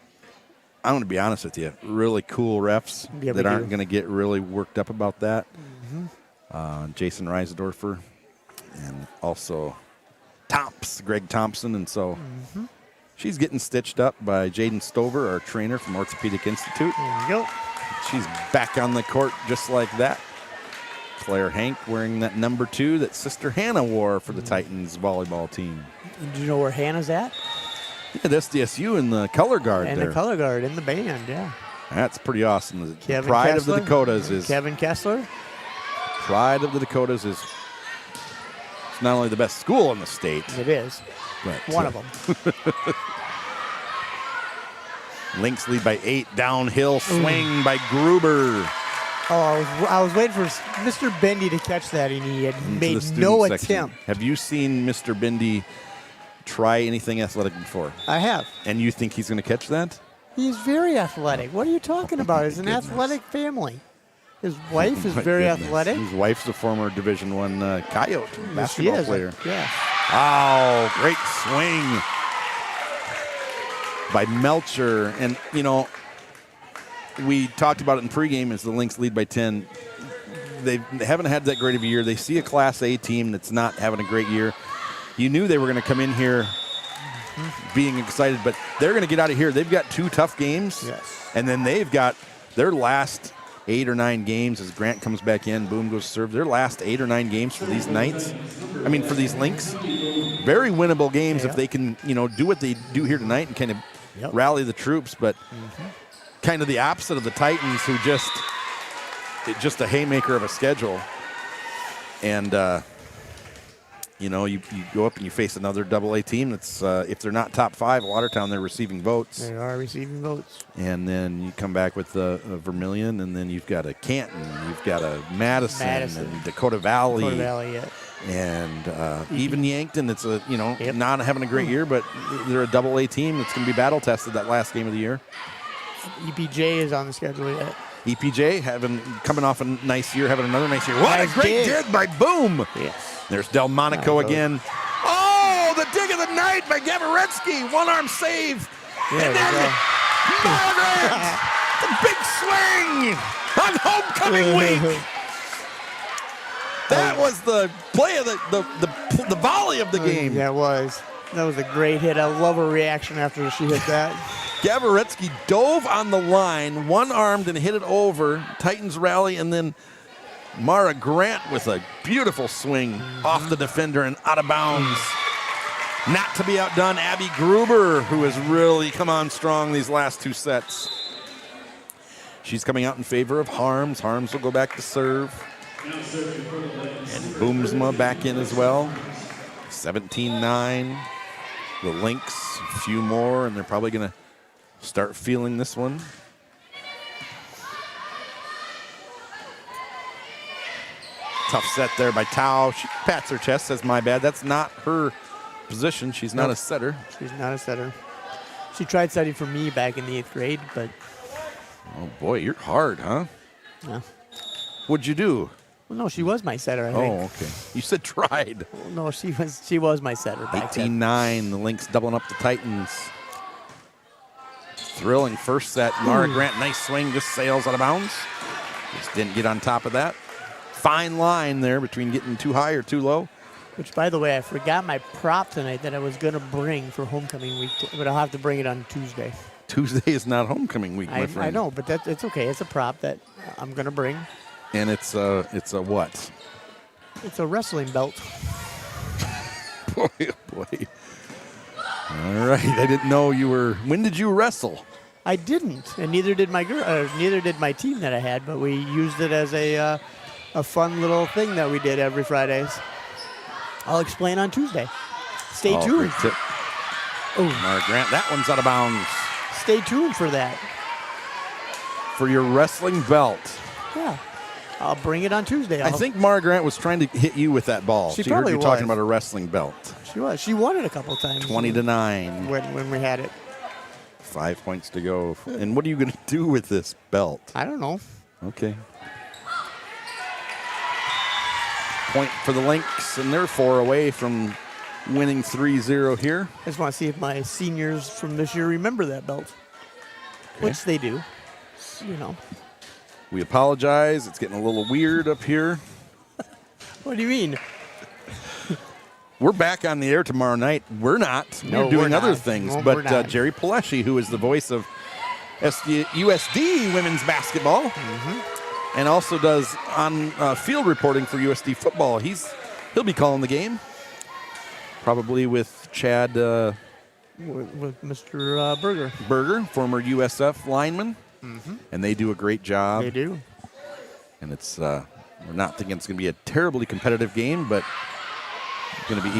S1: I'm going to be honest with you, really cool refs
S2: Yeah, we
S1: that aren't
S2: do.
S1: going to get really worked up about that. Jason Reisdorfer and also Greg Thompson. And so she's getting stitched up by Jaden Stover, our trainer from Orthopedic Institute.
S2: There you go.
S1: She's back on the court just like that. Claire Hank wearing that number 2 that Sister Hannah wore for the Titans volleyball team.
S2: Do you know where Hannah's at?
S1: Yeah, that's SDSU in the color guard
S2: And
S1: there.
S2: the color guard in the band, yeah.
S1: That's pretty awesome. The
S2: Kevin
S1: pride
S2: Kessler.
S1: of the Dakotas is
S2: Kevin Kessler.
S1: pride of the Dakotas is it's not only the best school in the state,
S2: It is.
S1: but
S2: One of them.
S1: Lynx lead by 8. Downhill swing by Gruber.
S2: Oh, I was waiting for Mr. Bendy to catch that, and he had
S1: into the
S2: made
S1: student
S2: no
S1: section.
S2: attempt.
S1: Have you seen Mr. Bendy try anything athletic before?
S2: I have.
S1: And you think he's going to catch that?
S2: He's very athletic. What are you talking about? It's an
S1: goodness.
S2: athletic family. His wife is
S1: My
S2: very
S1: goodness.
S2: athletic.
S1: His wife's a former Division I Coyote
S2: She
S1: basketball
S2: is.
S1: player.
S2: Yeah.
S1: Oh, great swing by Melcher. And, you know, we talked about it in pregame as the Lynx lead by 10. They haven't had that great of a year. They see a Class A team that's not having a great year. You knew they were going to come in here being excited, but they're going to get out of here. They've got 2 tough games.
S2: Yes.
S1: And then they've got their last 8 or 9 games as Grant comes back in, boom goes serve. Their last 8 or 9 games for these Knights, for these Lynx, very winnable games if they can, do what they do here tonight and kind of rally the troops. But kind of the opposite of the Titans, who just a haymaker of a schedule. And, you go up and you face another AA team that's, if they're not top 5, Watertown, they're receiving votes.
S2: They are receiving votes.
S1: And then you come back with Vermilion, and then you've got a Canton, you've got a Madison. And Dakota Valley.
S2: Dakota Valley, yeah.
S1: And even Yankton, it's not having a great year, but they're a AA team that's going to be battle tested that last game of the year.
S2: EPJ is on the schedule yet.
S1: EPJ coming off a nice year, having another nice year. What
S2: Nice
S1: a great
S2: dig.
S1: dig by Boom!
S2: Yes.
S1: There's Delmonico
S2: Nice.
S1: again. Oh, the dig of the night right by Gavoretsky. One-arm save.
S2: Yeah,
S1: And then Margaret, the big swing on homecoming week. That was the play of the volley of the game.
S2: Yeah, it was. That was a great hit. I love her reaction after she hit that.
S1: Gavoretsky dove on the line, one-armed and hit it over. Titans rally, and then Mara Grant with a beautiful swing off the defender and out of bounds. Not to be outdone, Abby Gruber, who has really come on strong these last 2 sets. She's coming out in favor of Harms. Harms will go back to serve. And Boomsma back in as well. 17-9. The Lynx, a few more, and they're probably going to start feeling this one. Tough set there by Tao. She pats her chest, says, my bad. That's not her position. She's not a setter.
S2: She's not a setter. She tried setting for me back in the 8th grade, but...
S1: Oh, boy, you're hard, huh?
S2: Yeah.
S1: What'd you do?
S2: Well, no, she was my setter, I think.
S1: Oh, okay. You said tried.
S2: Well, no, she was my setter back then.
S1: 18-9, the Lynx doubling up the Titans. Thrilling first set. Mara Grant, nice swing, just sails out of bounds. Just didn't get on top of that. Fine line there between getting too high or too low.
S2: Which, by the way, I forgot my prop tonight that I was going to bring for homecoming week, but I'll have to bring it on Tuesday.
S1: Tuesday is not homecoming week, my friend.
S2: I know, but it's okay. It's a prop that I'm going to bring.
S1: And it's a what?
S2: It's a wrestling belt.
S1: Boy, oh boy. All right, I didn't know you were. When did you wrestle?
S2: I didn't, and neither did my neither did my team that I had. But we used it as a fun little thing that we did every Fridays. I'll explain on Tuesday. Stay tuned.
S1: Oh, Mara Grant, that one's out of bounds.
S2: Stay tuned for that.
S1: For your wrestling belt.
S2: Yeah. I'll bring it on Tuesday.
S1: I think Mara Grant was trying to hit you with that ball.
S2: She
S1: heard
S2: probably
S1: you
S2: was.
S1: talking about a wrestling belt.
S2: She was. She won it a couple times.
S1: 20-9.
S2: When we had it.
S1: 5 points to go. And what are you going to do with this belt?
S2: I don't know.
S1: Okay. Point for the Lynx, and they're 4 away from winning 3-0 here.
S2: I just want to see if my seniors from this year remember that belt.
S1: Okay.
S2: Which they do. You know.
S1: We apologize. It's getting a little weird up here.
S2: What do you mean?
S1: We're back on the air tomorrow night. We're not.
S2: No,
S1: we're doing
S2: we're
S1: other
S2: not.
S1: things.
S2: No,
S1: but
S2: we're not.
S1: Jerry Paleshi, who is the voice of USD women's basketball, and also does on field reporting for USD football. He'll be calling the game, probably with Chad
S2: With Mr.
S1: Berger, former USF lineman, and they do a great job.
S2: They do.
S1: And it's we're not thinking it's going to be a terribly competitive game, but it's going to be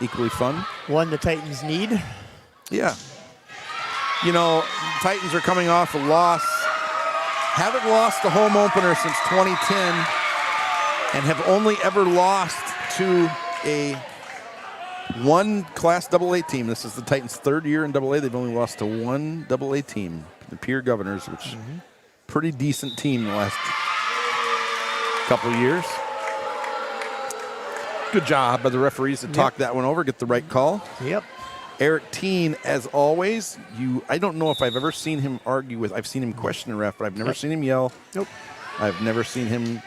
S1: equally fun.
S2: One the Titans need.
S1: Yeah. You know, Titans are coming off a loss. Haven't lost the home opener since 2010 and have only ever lost to one Class AA team. This is the Titans' 3rd year in AA. They've only lost to one AA team, the Pier Governors, which pretty decent team the last couple of years. Good job by the referees to talk that one over, get the right call.
S2: Yep.
S1: Eric Teen, as always, I don't know if I've ever seen him argue with. I've seen him question a ref, but I've never seen him yell.
S2: Nope.
S1: I've never seen him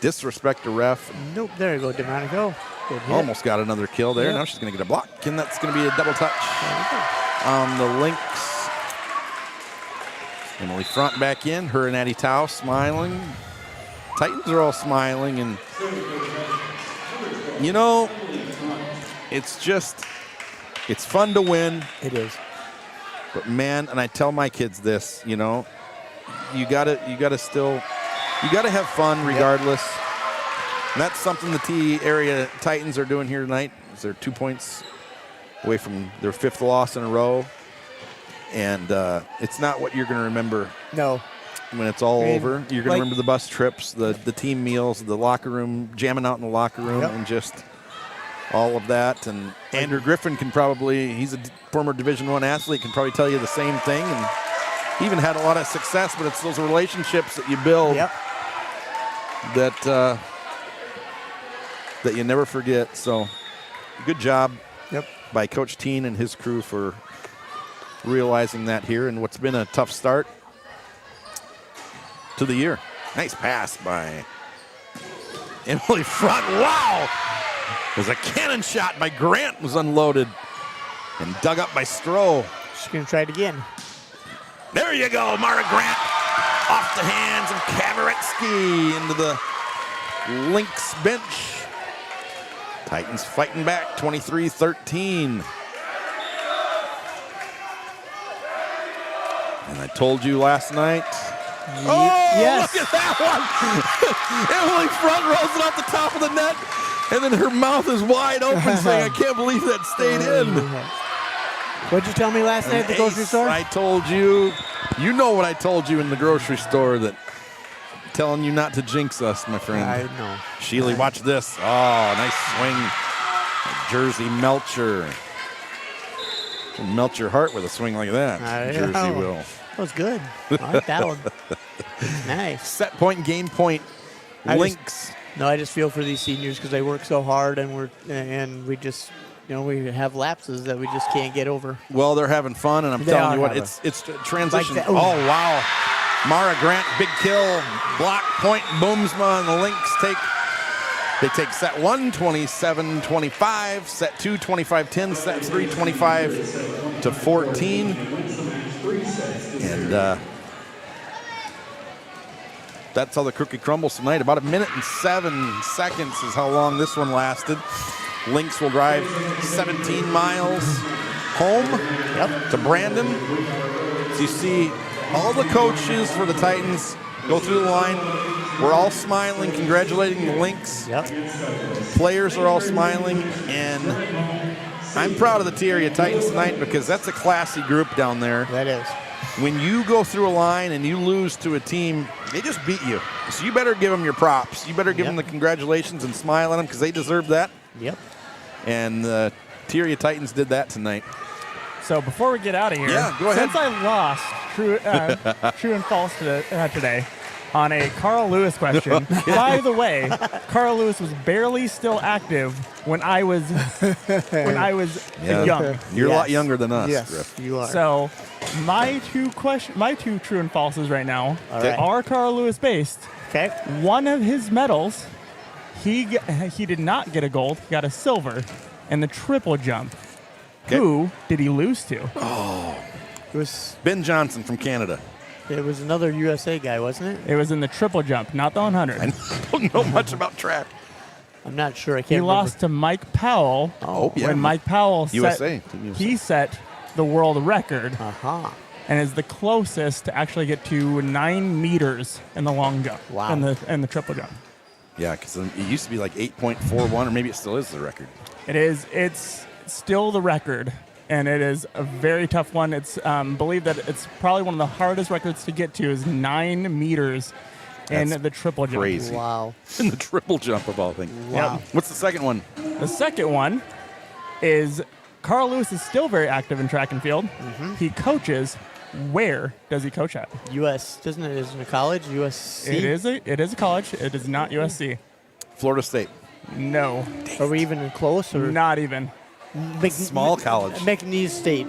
S1: disrespect a ref.
S2: Nope. There you go, DeMonico. Good hit.
S1: Almost got another kill there.
S2: Yep.
S1: Now she's going to get a block, and that's going to be a double touch on the Lynx. Emily Front back in. Her and Addie Tao smiling. Titans are all smiling, and you know, it's fun to win.
S2: It is.
S1: But man, and I tell my kids this, you know, you gotta have fun regardless. And that's something the T area Titans are doing here tonight. They're 2 points away from their 5th loss in a row. And it's not what you're going to remember.
S2: No.
S1: When it's all over, you're going to remember the bus trips, the team meals, the locker room, jamming out in the locker room, and just all of that. And Andrew Griffin he's a former Division I athlete, can probably tell you the same thing. And he even had a lot of success, but it's those relationships that you build that you never forget. So good job.
S2: Yep.
S1: by Coach Teen and his crew for realizing that here in what's been a tough start to the year. Nice pass by Emily Front. Wow! There's a cannon shot by Grant, was unloaded and dug up by Stroh.
S2: She's going to try it again.
S1: There you go, Mara Grant. Off the hands of Kavaretsky into the Lynx bench. Titans fighting back, 23-13. And I told you last night.
S2: Yes.
S1: Look at that one. Emily front rolls it off the top of the net, and then her mouth is wide open saying, I can't believe that stayed in.
S2: What'd you tell me last night at the grocery store?
S1: I told you, you know what I told you in the grocery store, that telling you not to jinx us, my friend.
S2: I know.
S1: Sheely, watch this. Oh, nice swing. Jersey Melcher. She'll melt your heart with a swing like that. Jersey will.
S2: That was good. I like that one. Nice.
S1: Set point and game point. Lynx.
S2: I just feel for these seniors because they work so hard, and we just, we have lapses that we just can't get over.
S1: Well, they're having fun, and I'm telling you what, it's transition.
S2: Like
S1: oh, wow. Mara Grant, big kill, block point, Boomsma, and the Lynx take set 1, 27-25, set 2, 25-10, set 3, 25-14. And that's how the cookie crumbles tonight. About 1 minute and 7 seconds is how long this one lasted. Lynx will drive 17 miles home to Brandon. So you see all the coaches for the Titans go through the line. We're all smiling, congratulating the Lynx. Players are all smiling, and I'm proud of the T Area Titans tonight because that's a classy group down there.
S2: That is.
S1: When you go through a line and you lose to a team, they just beat you. So you better give them your props. You better give them the congratulations and smile at them because they deserve that.
S2: Yep.
S1: And the T Area Titans did that tonight.
S3: So before we get out of here,
S1: go ahead.
S3: since I lost true and false today on a Carl Lewis question, by the way, Carl Lewis was barely still active when I was young.
S1: You're a lot younger than us,
S2: Yes,
S1: Griff.
S2: you are.
S3: So my two true and falses right now are Carl Lewis based.
S2: Okay.
S3: One of his medals, he did not get a gold. He got a silver in the triple jump.
S1: Okay.
S3: Who did he lose to?
S2: It was
S1: Ben Johnson from Canada.
S2: another USA guy, wasn't it?
S3: It was in the triple jump, not the 100.
S1: I don't know much about track.
S2: I'm not sure. I can't
S3: He
S2: remember.
S3: lost to Mike Powell.
S1: Oh, yeah.
S3: When Mike Powell
S1: USA.
S3: he set the world record
S2: Uh-huh.
S3: and is the closest to actually get to 9 meters in the long jump.
S2: Wow.
S3: In the triple jump.
S1: Yeah, because it used to be like 8.41, or maybe it still is the record.
S3: It's still the record, and it is a very tough one. It's believe that it's probably one of the hardest records to get to is 9 meters in
S1: That's
S3: the triple jump.
S1: crazy.
S2: Wow.
S1: In the triple jump of all things.
S2: Wow.
S3: Yep.
S1: What's the second one?
S3: The second one is Carl Lewis is still very active in track and field.
S2: Mm-hmm.
S3: He coaches. Where does he coach at?
S2: Isn't it a college? USC?
S3: It is a college. It is not USC.
S1: Florida State.
S3: No,
S2: Are we even close? Or
S3: not even.
S1: Small college.
S2: McNeese State.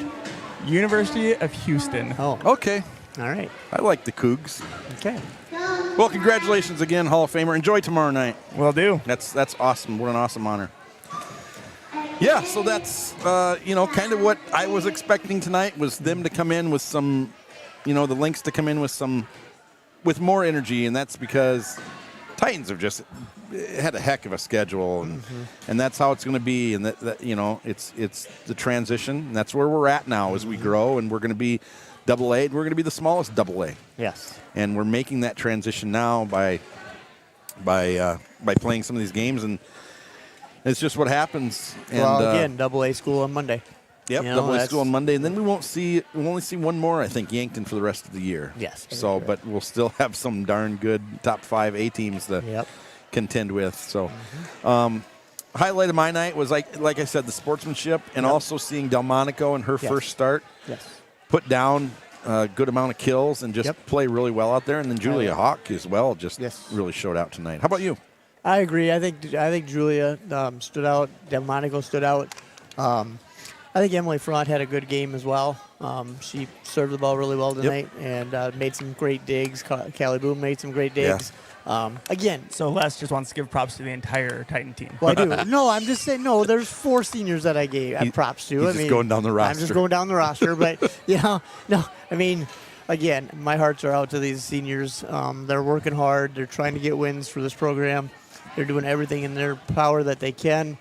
S3: University of Houston.
S2: Oh,
S1: Okay.
S2: all right.
S1: I like the Cougs.
S2: Okay.
S1: Well, congratulations again, Hall of Famer. Enjoy tomorrow night.
S3: Will do.
S1: That's awesome. What an awesome honor. Yeah, so that's, kind of what I was expecting tonight was them to come in with some, the Lynx to come in with more energy, and that's because Titans have just had a heck of a schedule, and that's how it's going to be, and that it's the transition, and that's where we're at now as we grow, and we're going to be AA, and we're going to be the smallest AA.
S2: Yes.
S1: And we're making that transition now by playing some of these games, and it's just what happens. And,
S2: Well, again, AA school on Monday.
S1: Yep, AA school on Monday, and then we'll only see one more, I think, Yankton for the rest of the year.
S2: Yes.
S1: So, but we'll still have some darn good top 5 A teams to contend with. So, highlight of my night was like I said, the sportsmanship, and also seeing Delmonico in her first start.
S2: Yes.
S1: Put down a good amount of kills and just play really well out there. And then Julia Hawk as well just really showed out tonight. How about you?
S2: I agree. I think Julia stood out. Delmonico stood out. I think Emily Front had a good game as well. She served the ball really well tonight and made some great digs. Callie Boom made some great digs. Again,
S3: So Les just wants to give props to the entire Titan team.
S2: well, I do. No, I'm just saying. No, there's 4 seniors that I gave props to.
S1: He's just going down the roster.
S2: I'm just going down the roster, but no. I mean, again, my hearts are out to these seniors. They're working hard. They're trying to get wins for this program. They're doing everything in their power that they can.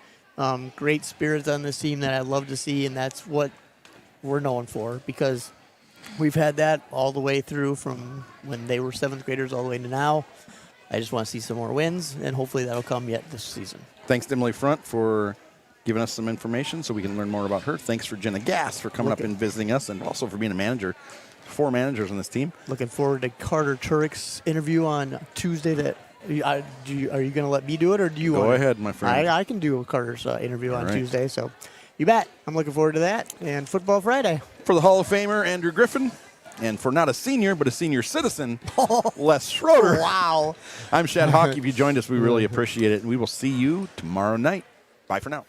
S2: Great spirits on this team that I love to see, and that's what we're known for because we've had that all the way through from when they were 7th graders all the way to now. I just want to see some more wins, and hopefully that'll come yet this season.
S1: Thanks to Emily Front for giving us some information so we can learn more about her. Thanks for Jenna Gass for coming up and visiting us, and also for being a manager. 4 managers on this team.
S2: Looking forward to Carter Turek's interview on Tuesday. Are you going to let me do it, or do you want
S1: Go
S2: to?
S1: ahead, my friend.
S2: I can do Carter's interview on
S1: right.
S2: Tuesday, so you bet. I'm looking forward to that, and Football Friday.
S1: For the Hall of Famer, Andrew Griffin, and for not a senior, but a senior citizen, Les Schroeder.
S2: Wow.
S1: I'm Shad Hockey. If you joined us, we really appreciate it, and we will see you tomorrow night. Bye for now.